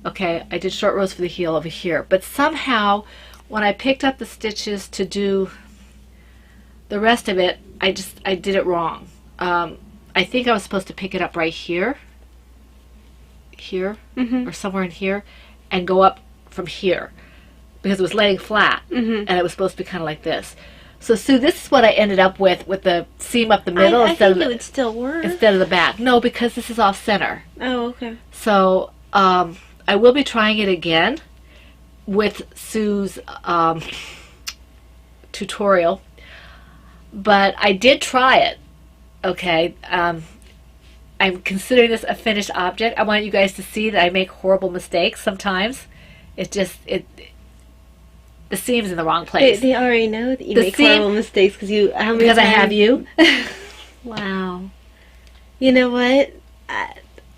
Okay, I did short rows for the heel over here. But somehow, when I picked up the stitches to do the rest of it, I did it wrong. I think I was supposed to pick it up right here, or somewhere in here, and go up from here, because it was laying flat, and it was supposed to be kind of like this. So Sue, this is what I ended up with the seam up the middle I instead think of it would still work. instead of the back. No, because this is off center. Oh, okay. So I will be trying it again with Sue's tutorial, but I did try it. Okay, I'm considering this a finished object. I want you guys to see that I make horrible mistakes sometimes. The seam's in the wrong place. They already know that you The make seam- horrible mistakes because I have you. Wow. You know what?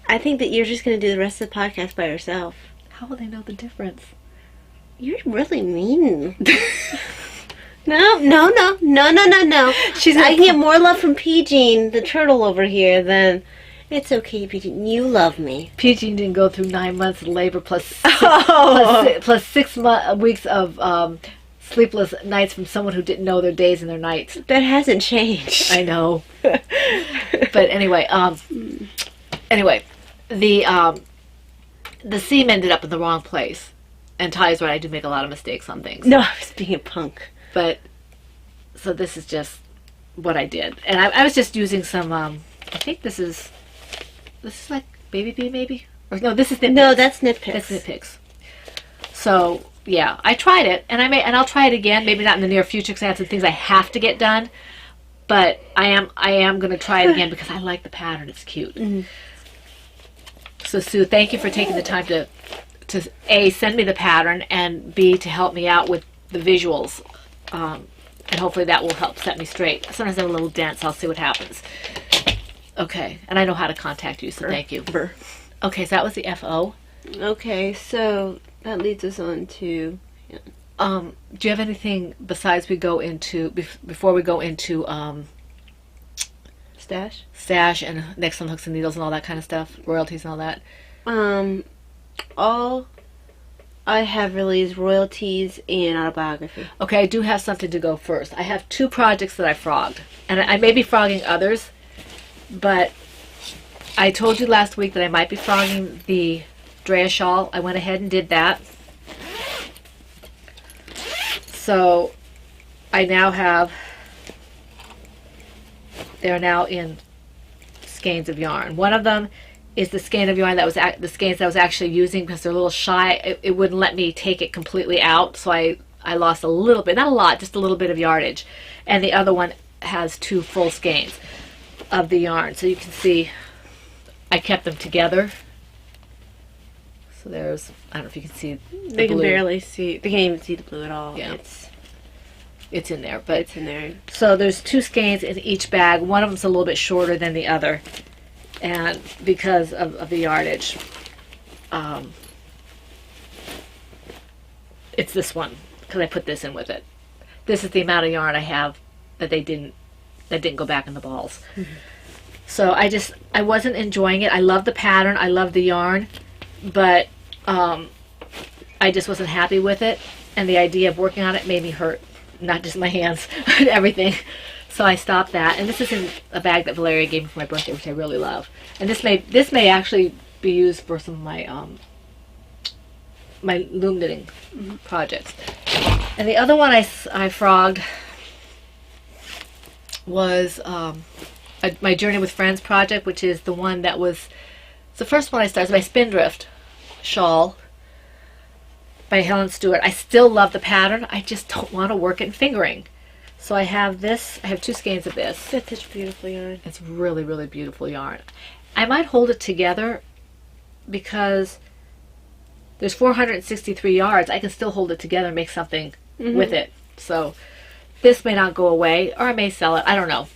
I think that you're just going to do the rest of the podcast by yourself. How will they know the difference? You're really mean. No. I can get more love from P-Jean, the turtle over here, than... It's okay, P-Jean. You love me. P-Jean didn't go through 9 months of labor plus six weeks of sleepless nights from someone who didn't know their days and their nights. That hasn't changed. I know. But anyway, the seam ended up in the wrong place. And Ty's right, I do make a lot of mistakes on things. No, I was being a punk. But, so this is just what I did. And I was just using some, I think this is like Baby Bee maybe? Or no, this is Knit Picks. No, that's Knit Picks. That's Knit Picks. So, yeah, I tried it. And I'll try it again, maybe not in the near future because I have some things I have to get done. But I am going to try it again because I like the pattern. It's cute. So, Sue, thank you for taking the time to to A, send me the pattern, and B, to help me out with the visuals. And hopefully that will help set me straight. Sometimes I have a little dent, so I'll see what happens. Okay, and I know how to contact you, so thank you. Okay, so that was the FO. Okay, so that leads us on to... Do you have anything besides before we go into stash and next on hooks and needles and all that kind of stuff, royalties and all that? All I have really is royalties and autobiography. Okay, I do have something to go first. I have 2 projects that I frogged, and I may be frogging others, but I told you last week that I might be frogging the Drea shawl. I went ahead and did that. So I now have, they're now in skeins of yarn. One of them is the skein of yarn that was the skeins that I was actually using because they're a little shy. It wouldn't let me take it completely out, so I lost a little bit, not a lot, just a little bit of yardage. And the other one has 2 full skeins of the yarn. So you can see I kept them together. So there's, I don't know if you can see the They can blue. barely see, they can't even see the blue at all. Yeah. It's in there, but It's in there. so there's 2 skeins in each bag. One of them's a little bit shorter than the other, and because of the yardage, it's this one because I put this in with it. This is the amount of yarn I have that didn't go back in the balls. Mm-hmm. So I wasn't enjoying it. I love the pattern, I love the yarn, but I just wasn't happy with it, and the idea of working on it made me hurt. Not just my hands, everything. So I stopped that. And this is in a bag that Valeria gave me for my birthday, which I really love. And this may actually be used for some of my my loom knitting projects. And the other one I frogged was my Journey with Friends project, which is the one that was the first one I started. My Spindrift shawl by Helen Stewart. I still love the pattern. I just don't want to work it in fingering. So I have this. I have 2 skeins of this. That's such beautiful yarn. It's really, really beautiful yarn. I might hold it together because there's 463 yards. I can still hold it together and make something with it. So this may not go away, or I may sell it. I don't know.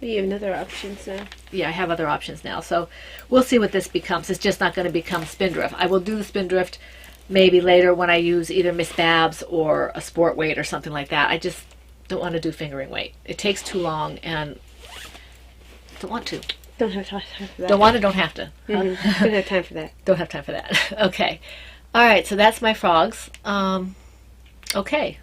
You have other options now. Yeah, I have other options now. So we'll see what this becomes. It's just not going to become Spindrift. I will do the Spindrift maybe later when I use either Miss Babs or a sport weight or something like that. I just don't want to do fingering weight. It takes too long, and don't want to. Don't have time for that. Don't want to, don't have to. Don't have time for that. Don't have time for that. Okay. All right, so that's my frogs. Okay.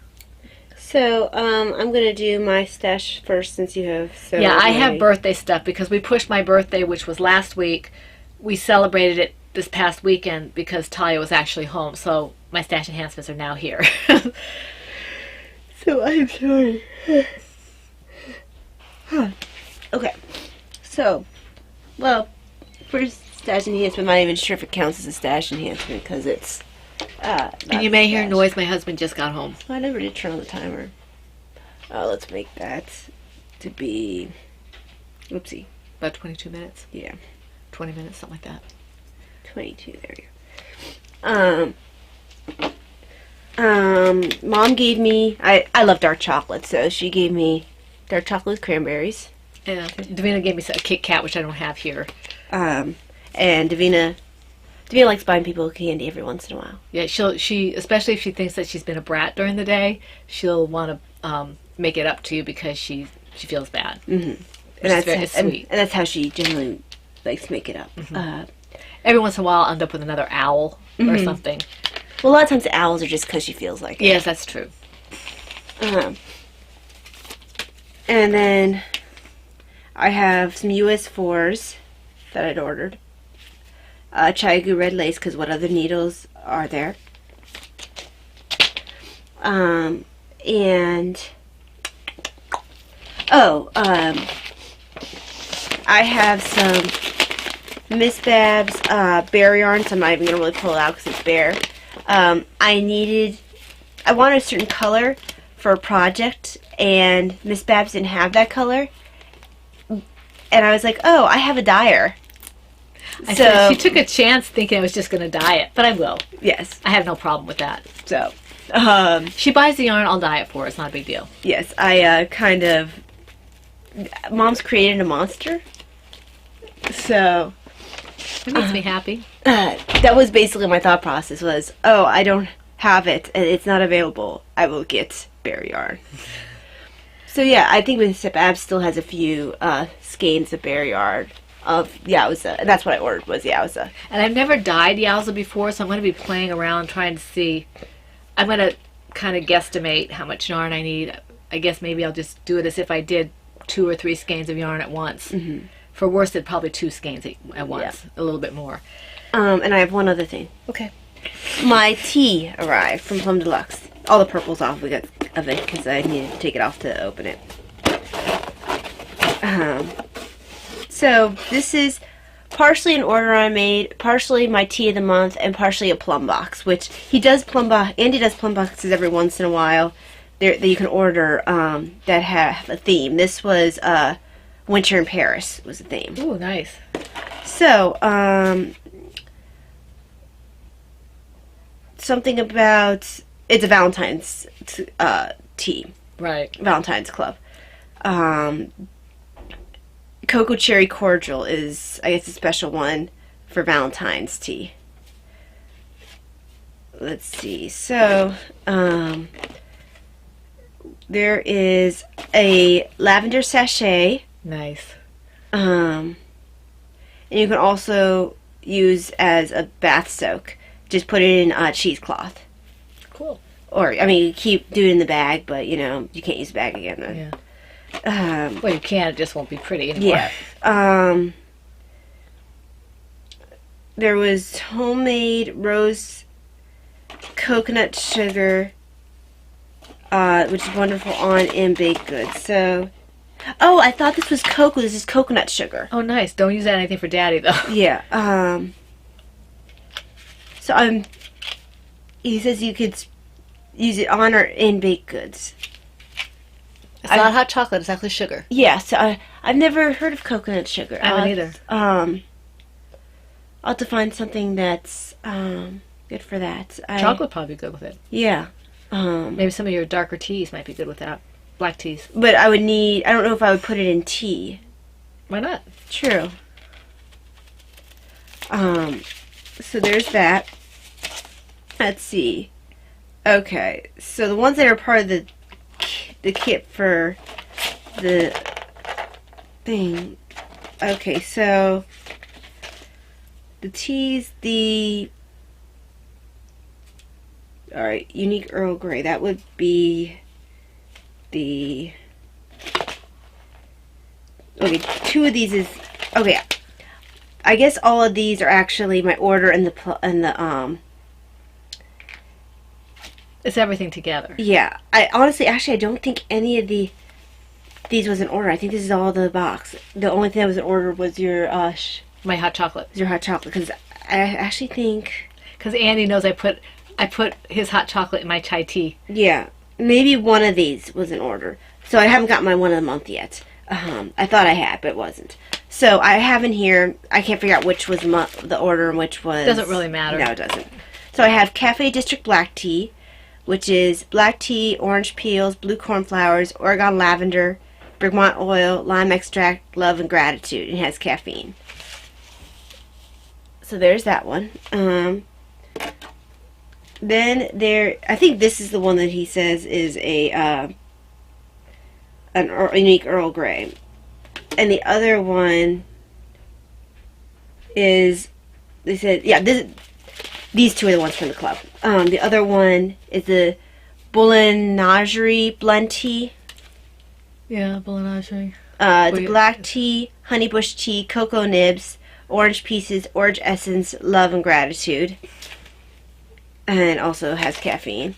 So, I'm going to do my stash first since you have so Yeah, I many. have birthday stuff because we pushed my birthday, which was last week. We celebrated it this past weekend because Talia was actually home, so my stash enhancements are now here. So, I'm sorry. Okay. So, well, first stash enhancement, I'm not even sure if it counts as a stash enhancement because it's... And you may hear noise. My husband just got home. I never did turn on the timer. Let's make that to be... Oopsie. About 22 minutes. Yeah. 20 minutes, something like that. 22, there you go. Mom gave me... I love dark chocolate, so she gave me dark chocolate with cranberries. Yeah. Davina gave me a Kit Kat, which I don't have here. And Davina likes buying people candy every once in a while. Yeah, she especially if she thinks that she's been a brat during the day, she'll want to make it up to you because she feels bad. Mm-hmm. It's sweet. And that's how she generally likes to make it up. Mm-hmm. Every once in a while, I'll end up with another owl or something. Well, a lot of times the owls are just because she feels like it. Yes, that's true. And then I have some US 4s that I'd ordered. Chiagu red lace, because what other needles are there? I have some Miss Babs bare yarn, so I'm not even going to really pull it out because it's bare. I wanted a certain color for a project, and Miss Babs didn't have that color. And I was like, oh, I have a dyer. I said she took a chance thinking I was just going to dye it, but I will. Yes. I have no problem with that. So, She buys the yarn, I'll dye it for her. It's not a big deal. yes, I kind of... Mom's created a monster. So, It makes me happy. that was basically my thought process was, oh, I don't have it and it's not available. I will get bear yarn. So yeah, I think with Sip Ab still has a few skeins of bear yarn of Yowza. And that's what I ordered was Yowza. And I've never dyed Yowza before, so I'm going to be playing around trying to see. I'm going to kind of guesstimate how much yarn I need. I guess maybe I'll just do it as if I did 2 or 3 skeins of yarn at once. Mm-hmm. For worsted, probably 2 skeins at once, a little bit more. And I have one other thing. Okay. My tea arrived from Plum Deluxe. All the purple's off of it because I needed to take it off to open it. So this is partially an order I made, partially my tea of the month, and partially a plum box. Which Andy does plum boxes every once in a while that you can order that have a theme. This was Winter in Paris was the theme. Ooh, nice. So something about it's a Valentine's tea. Right. Valentine's Club. Cocoa Cherry Cordial is, I guess, a special one for Valentine's tea. Let's see. So, there is a lavender sachet. Nice. And you can also use as a bath soak. Just put it in cheesecloth. Cool. Or, I mean, you keep doing it in the bag, but, you know, you can't use the bag again then. Yeah. Well, you can, it just won't be pretty anymore. Yeah. There was homemade rose coconut sugar, which is wonderful on in baked goods. So, oh, I thought this was cocoa. This is coconut sugar. Oh, nice. Don't use that anything for Daddy, though. Yeah. So he says you could use it on or in baked goods. It's not hot chocolate. It's actually sugar. Yeah, so I've never heard of coconut sugar. I haven't either. I'll have to find something that's good for that. Chocolate would probably be good with it. Yeah. Maybe some of your darker teas might be good with that. Black teas. But I don't know if I would put it in tea. Why not? True. So there's that. Let's see. Okay, so the ones that are part of the kit for the thing. Okay, so the teas, alright, unique Earl Grey. That would be okay, 2 of these is, okay, I guess all of these are actually my order in the It's everything together. yeah, I don't think any of these was an order. I think this is all the box. The only thing that was an order was your My hot chocolate. your hot chocolate, because I actually think, Because Andy knows I put his hot chocolate in my chai tea. yeah, maybe one of these was an order. So I haven't got my one of the month yet. I thought I had, but it wasn't. So I have in here, I can't figure out which was the order and which was... Doesn't really matter. No, it doesn't. So I have Cafe District Black Tea, which is black tea, orange peels, blue cornflowers, Oregon lavender, bergamot oil, lime extract, love, and gratitude. And it has caffeine. So there's that one. Then I think this is the one that he says is a unique Earl Grey. And the other one is, they said, yeah, these 2 are the ones from the club. The other one is the Boulangerie blend tea. Yeah, boulangerie. The black tea, honey bush tea, cocoa nibs, orange pieces, orange essence, love, and gratitude. And also has caffeine.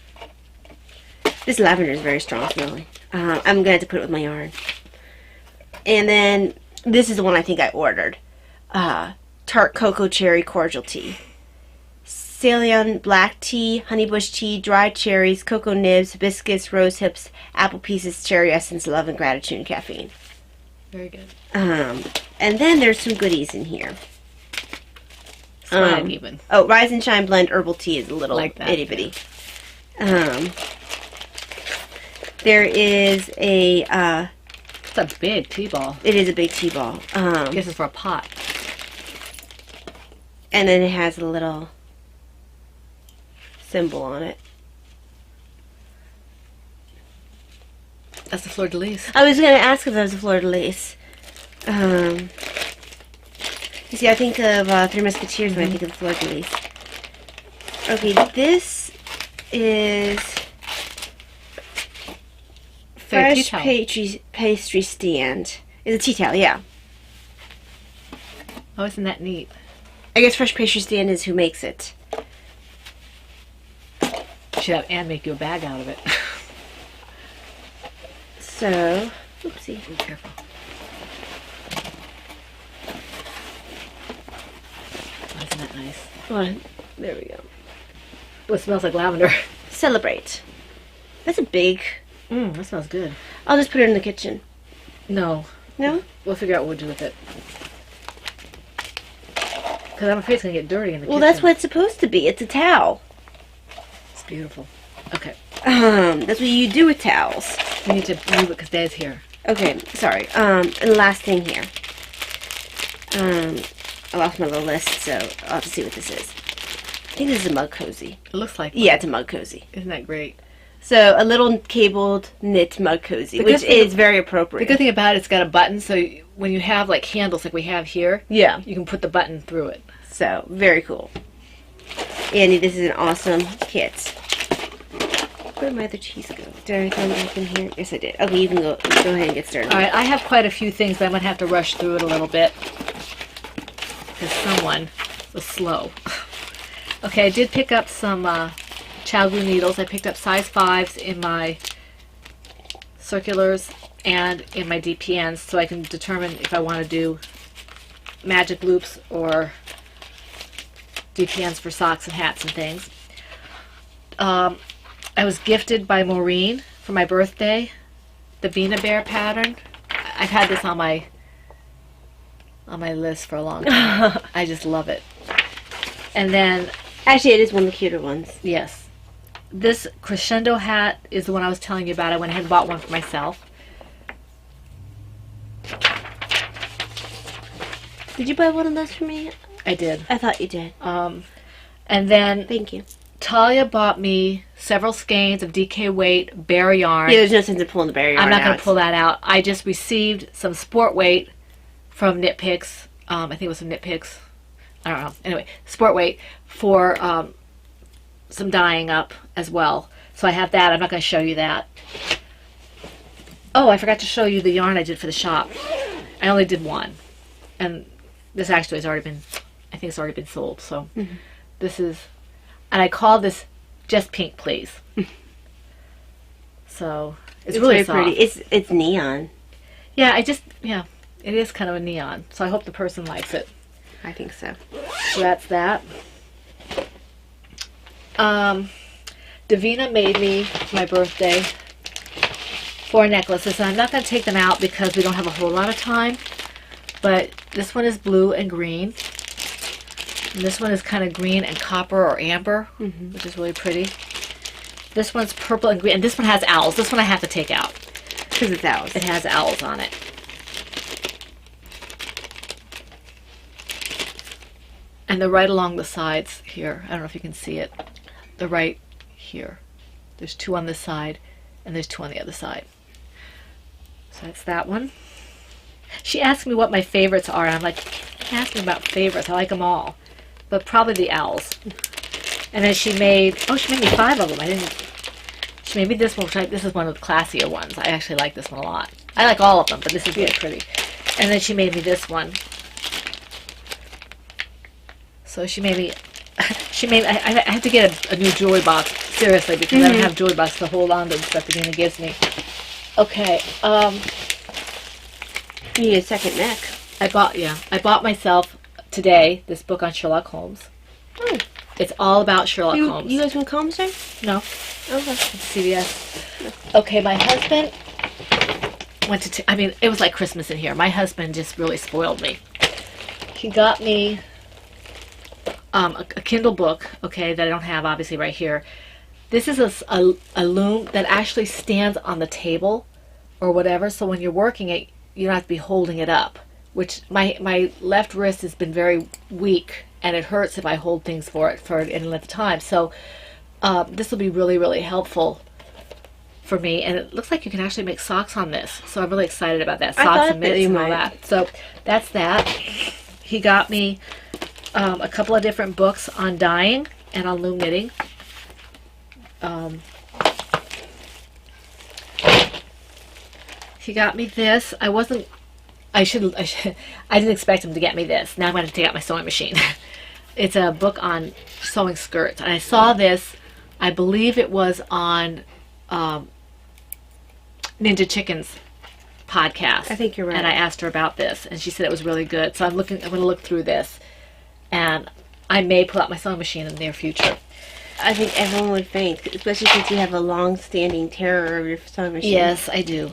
This lavender is very strong smelling. I'm going to have to put it with my yarn. And then this is the one I think I ordered. Tart Cocoa Cherry Cordial Tea. Ceylon black tea, honey bush tea, dried cherries, cocoa nibs, hibiscus, rose hips, apple pieces, cherry essence, love, and gratitude, and caffeine. Very good. And then there's some goodies in here. swag even. Oh, Rise and Shine Blend Herbal Tea is a little Like that, itty bitty. There is a, It's a big tea ball. it is a big tea ball. I guess it's for a pot. And then it has a little symbol on it. That's the fleur de lis. I was going to ask if that was a fleur de lis. You see, I think of Three Musketeers when I think of fleur de lis. Okay, this is Fair tea Fresh towel. Pastry Stand. It's a tea towel, yeah. Oh, isn't that neat? I guess Fresh Pastry Stand is who makes it. Should have Anne make you a bag out of it. So, oopsie. Be careful. Oh, isn't that nice? One. There we go. Oh, it smells like lavender. Celebrate. That's a big. That smells good. I'll just put it in the kitchen. No. No? We'll figure out what we'll do with it. Because I'm afraid it's going to get dirty in the Well, kitchen. that's what it's supposed to be. It's a towel. It's beautiful. Okay. That's what you do with towels. We need to move it because Dad's here. Okay, sorry. And the last thing here. I lost my little list, so I'll have to see what this is. I think this is a mug cozy. It looks like Yeah, it's a mug cozy. Isn't that great? So, a little cabled knit mug cozy, The which good thing- is very The appropriate. good thing about it, it's got a button, so when you have like handles like we have here, Yeah, you can put the button through it. so very cool. Andy, this is an awesome kit. Where did my other cheese go? Did I throw it back in here? Yes, I did. Okay, you can go ahead and get started. All right, I have quite a few things, but I'm going to have to rush through it a little bit because someone was slow. Okay, I did pick up some chow glue needles. I picked up size 5s in my circulars and in my DPNs so I can determine if I want to do magic loops or DPNs for socks and hats and things. I was gifted by Maureen for my birthday the Vina Bear pattern. I've had this on my list for a long time. I just love it. And then, Actually, it is one of the cuter ones. yes, this crescendo hat is the one I was telling you about. I went ahead and bought one for myself. Did you buy one of those for me? I did. I thought you did. And then Thank you. Talia bought me several skeins of DK weight bear yarn. Yeah, there's no sense in pulling the barrier I'm not going out. to pull that out. I just received some sport weight from Knit Picks. I think it was some Knit Picks. I don't know. Anyway, sport weight for some dyeing up as well. So I have that. I'm not going to show you that. Oh, I forgot to show you the yarn I did for the shop. I only did one. And this actually has already been, I think it's already been sold. So this is, and I called this Just Pink Please. So it's really very pretty. It's neon. Yeah, yeah, it is kind of a neon. So I hope the person likes it. I think so. So that's that. Davina made me for my birthday 4 necklaces. And I'm not going to take them out because we don't have a whole lot of time. But this one is blue and green. And this one is kind of green and copper or amber, which is really pretty. This one's purple and green. And this one has owls. This one I have to take out. Because it's ours. It has owls on it. And they're right along the sides here. I don't know if you can see it. They're right here. There's 2 on this side, and there's 2 on the other side. So that's that one. She asked me what my favorites are, and I'm like, can't ask me about favorites. I like them all. But probably the owls. And then she made me 5 of them. She made me this one, this is one of the classier ones. I actually like this one a lot. I like all of them, but this is really pretty. And then she made me this one. So she made me, I have to get a new jewelry box, seriously, because I don't have jewelry box to hold on to the stuff that Nina gives me. Okay, You need a second neck. I bought myself today this book on Sherlock Holmes. Oh. It's all about Sherlock Holmes. You guys want Combs there? No, Okay. it's CVS. Okay, my husband went to, it was like Christmas in here. My husband just really spoiled me. He got me a Kindle book, okay, that I don't have obviously right here. This is a loom that actually stands on the table or whatever, so when you're working it, you don't have to be holding it up, which my left wrist has been very weak, and it hurts if I hold things for any length of time. So this will be really, really helpful for me, and it looks like you can actually make socks on this, so I'm really excited about that. Socks and mitts and all that. So that's that. He got me a couple of different books on dyeing and on loom knitting. He got me this. I didn't expect him to get me this. Now I'm going to take out my sewing machine. It's a book on sewing skirts, and I saw this. I believe it was on Ninja Chicken's podcast. I think you're right. And I asked her about this, and she said it was really good. So I'm going to look through this, and I may pull out my sewing machine in the near future. I think everyone would faint, especially since you have a long-standing terror of your sewing machine. Yes, I do.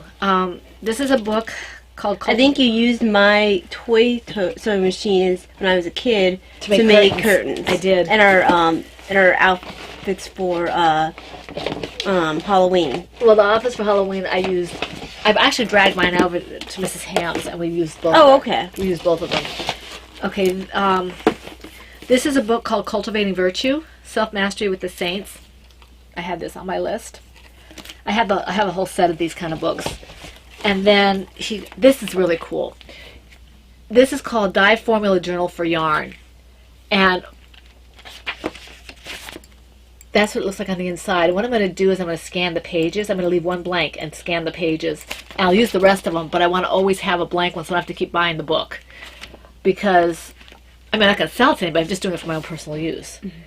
This is a book called... I think you used my toy sewing machines when I was a kid to make curtains. I did. And our outfits for Halloween. Well, the outfits for Halloween I've actually dragged mine over to Mrs. Ham's, and we used both. Oh, okay. We used both of them. Okay, this is a book called Cultivating Virtue, Self-Mastery with the Saints. I had this on my list. I have a whole set of these kind of books. And then this is really cool. This is called Dye Formula Journal for Yarn. And that's what it looks like on the inside. What I'm going to do is I'm going to scan the pages. I'm going to leave one blank and scan the pages. And I'll use the rest of them, but I want to always have a blank one so I don't have to keep buying the book. Because, I'm not going to sell it to anybody, I'm just doing it for my own personal use. Mm-hmm.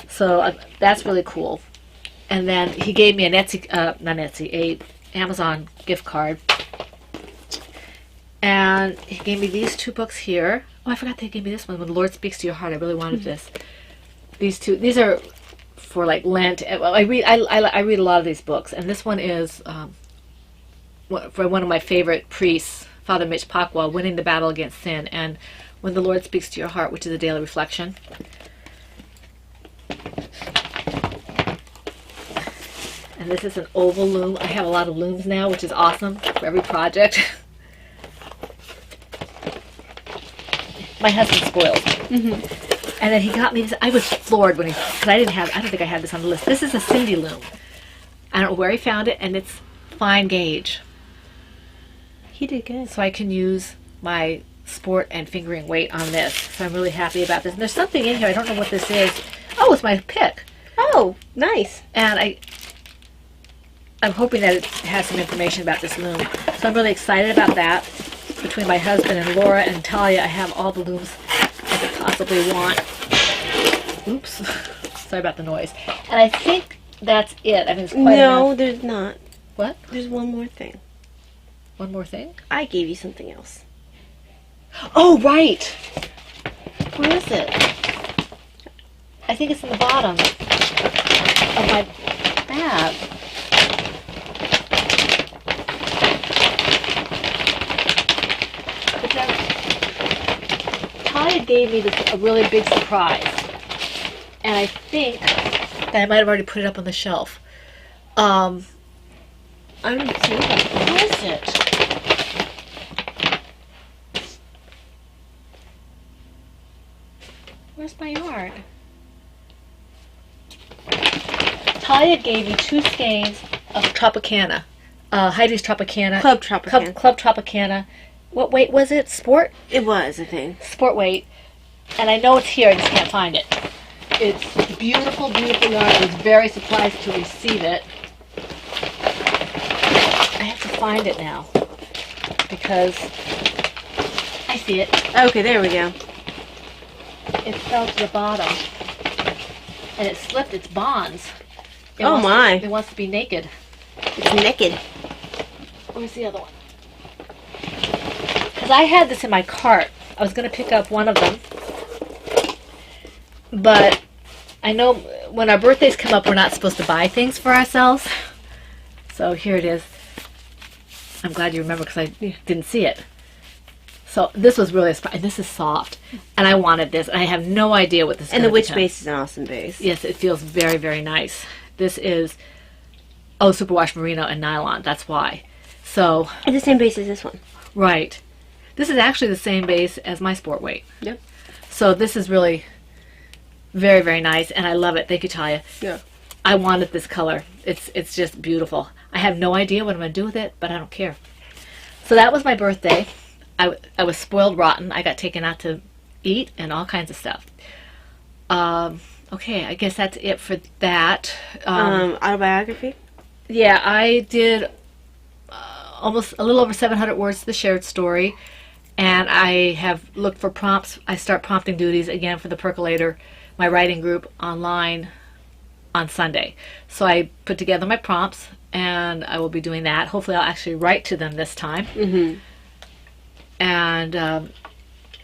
So that's really cool. And then he gave me a Amazon gift card. And he gave me these two books here. Oh, I forgot they gave me this one. When the Lord Speaks to Your Heart, I really wanted this. These are for like Lent. Well, I read a lot of these books, and this one is for one of my favorite priests, Father Mitch Pacwa, Winning the Battle Against Sin, and When the Lord Speaks to Your Heart, which is a daily reflection. And this is an oval loom. I have a lot of looms now, which is awesome for every project. My husband spoiled. Mm-hmm. And then he got me this. I was floored when because I don't think I had this on the list. This is a Cindy loom. I don't know where he found it, and it's fine gauge. He did good. So I can use my sport and fingering weight on this. So I'm really happy about this. And there's something in here. I don't know what this is. Oh, it's my pick. Oh, nice. And I'm hoping that it has some information about this loom. So I'm really excited about that. Between my husband and Laura and Talia, I have all the looms I could possibly want. Oops. Sorry about the noise. And I think that's it. I mean, it's quite enough. There's not. What? There's one more thing. One more thing? I gave you something else. Oh, right. Where is it? I think it's in the bottom of my bag. Talia gave me a really big surprise, and I think that I might have already put it up on the shelf. I don't see it. Where is it? Where's my yarn? Talia gave me 2 skeins of Tropicana. Heidi's Tropicana. Club Tropicana. Club Tropicana. What weight was it? Sport? It was, I think. Sport weight. And I know it's here, I just can't find it. It's beautiful, beautiful yarn. I was very surprised to receive it. I have to find it now. Because I see it. Okay, there we go. It fell to the bottom. And it slipped its bonds. It wants to be naked. It's naked. Where's the other one? Because I had this in my cart. I was going to pick up one of them. But I know when our birthdays come up, we're not supposed to buy things for ourselves. So here it is. I'm glad you remember because I didn't see it. So this was really, and this is soft, and I wanted this, and I have no idea what this is. And the gonna witch become. base is an awesome base. Yes, it feels very, very nice. This is, superwash merino and nylon. That's why. So, It's the same base as this one. right. This is actually the same base as my sport weight. Yep. So this is really very, very nice, and I love it. Thank you, Talia. Yeah. I wanted this color. It's just beautiful. I have no idea what I'm going to do with it, but I don't care. So that was my birthday. I was spoiled rotten. I got taken out to eat and all kinds of stuff. Okay, I guess that's it for that. Autobiography? Yeah, I did almost a little over 700 words to the shared story, and I have looked for prompts. I start prompting duties again for the Percolator, my writing group online on Sunday. So I put together my prompts, and I will be doing that. Hopefully I'll actually write to them this time. Mm-hmm. And I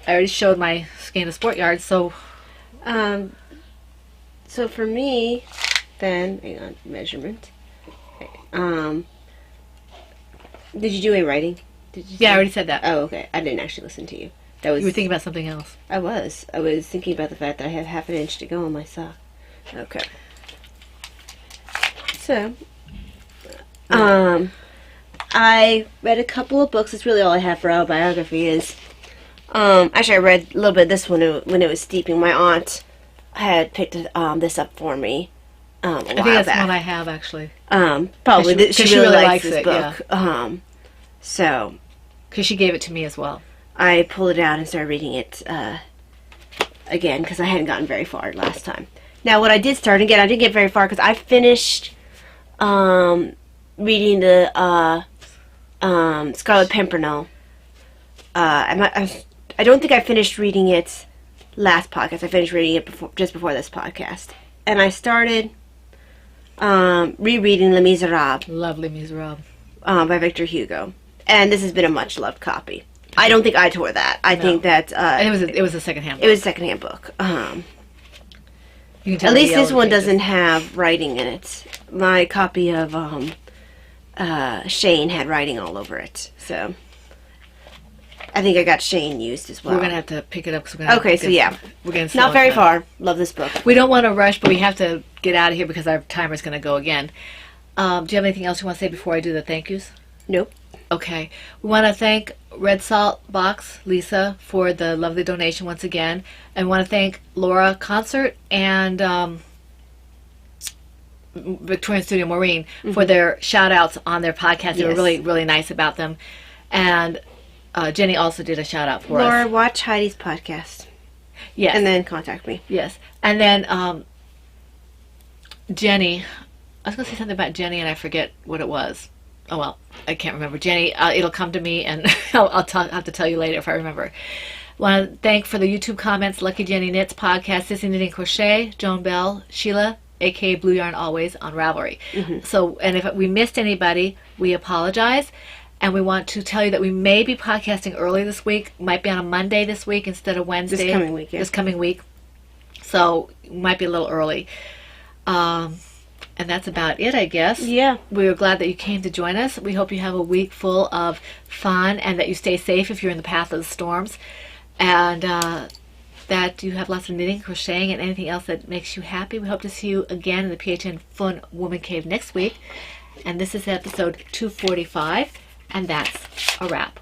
already showed my skein of sport yards, so So for me, then, hang on, measurement. Okay. Did you do any writing? Did you yeah, I say- already said that. Oh, okay. I didn't actually listen to you. That was. You were thinking about something else. I was. I was thinking about the fact that I have half an inch to go on my sock. Okay. So, I read a couple of books. That's really all I have for autobiography. Is actually I read a little bit of this one when it was steeping. My aunt had picked this up for me. A while I think that's back. one I have, actually. Probably Because she she really really likes likes this it, book. So Because she gave it to me as well. I pulled it out and started reading it again because I hadn't gotten very far last time. Now, what I did start again, I didn't get very far because I finished reading the Scarlet Pimpernel. I don't think I finished reading it last podcast. I finished reading it just before this podcast, and I started rereading Les Miserables Lovely Miserable. by Victor Hugo, and this has been a much loved copy. I don't think I tore that. I think that And it was a secondhand book. it was a secondhand book. You can tell At the least this yellow one pages. doesn't have writing in it. My copy of Shane had writing all over it, so I think I got Shane used as well. We're gonna have to pick it up. Cause we're gonna Okay, so yeah, we're gonna not very far. Love this book. We don't want to rush, but we have to get out of here because our timer's gonna go again. Do you have anything else you want to say before I do the thank yous? Nope. Okay. We want to thank Red Salt Box, Lisa, for the lovely donation once again. And want to thank Laura Concert and Victorian Studio Maureen for their shout outs on their podcast. They were Yes. really, really nice about them. And Jenny also did a shout out for Laura, us. watch Heidi's podcast Yes. and then contact me. Yes. And then Jenny, I was going to say something about Jenny and I forget what it was. Oh, well, I can't remember. Jenny, it'll come to me and I'll have to tell you later if I remember. Want to thank for the YouTube comments, Lucky Jenny Knits Podcast, Sissy Knitting Crochet, Joan Bell, Sheila, aka Blue Yarn Always on Ravelry. So, and if we missed anybody, we apologize. And we want to tell you that we may be podcasting early this week. Might be on a Monday this week instead of Wednesday. This coming week, yeah. This coming week. So, might be a little early. And that's about it, I guess. Yeah. We are glad that you came to join us. We hope you have a week full of fun and that you stay safe if you're in the path of the storms. And that you have lots of knitting, crocheting, and anything else that makes you happy. We hope to see you again in the PHN Fun Woman Cave next week. And this is episode 245, and that's a wrap.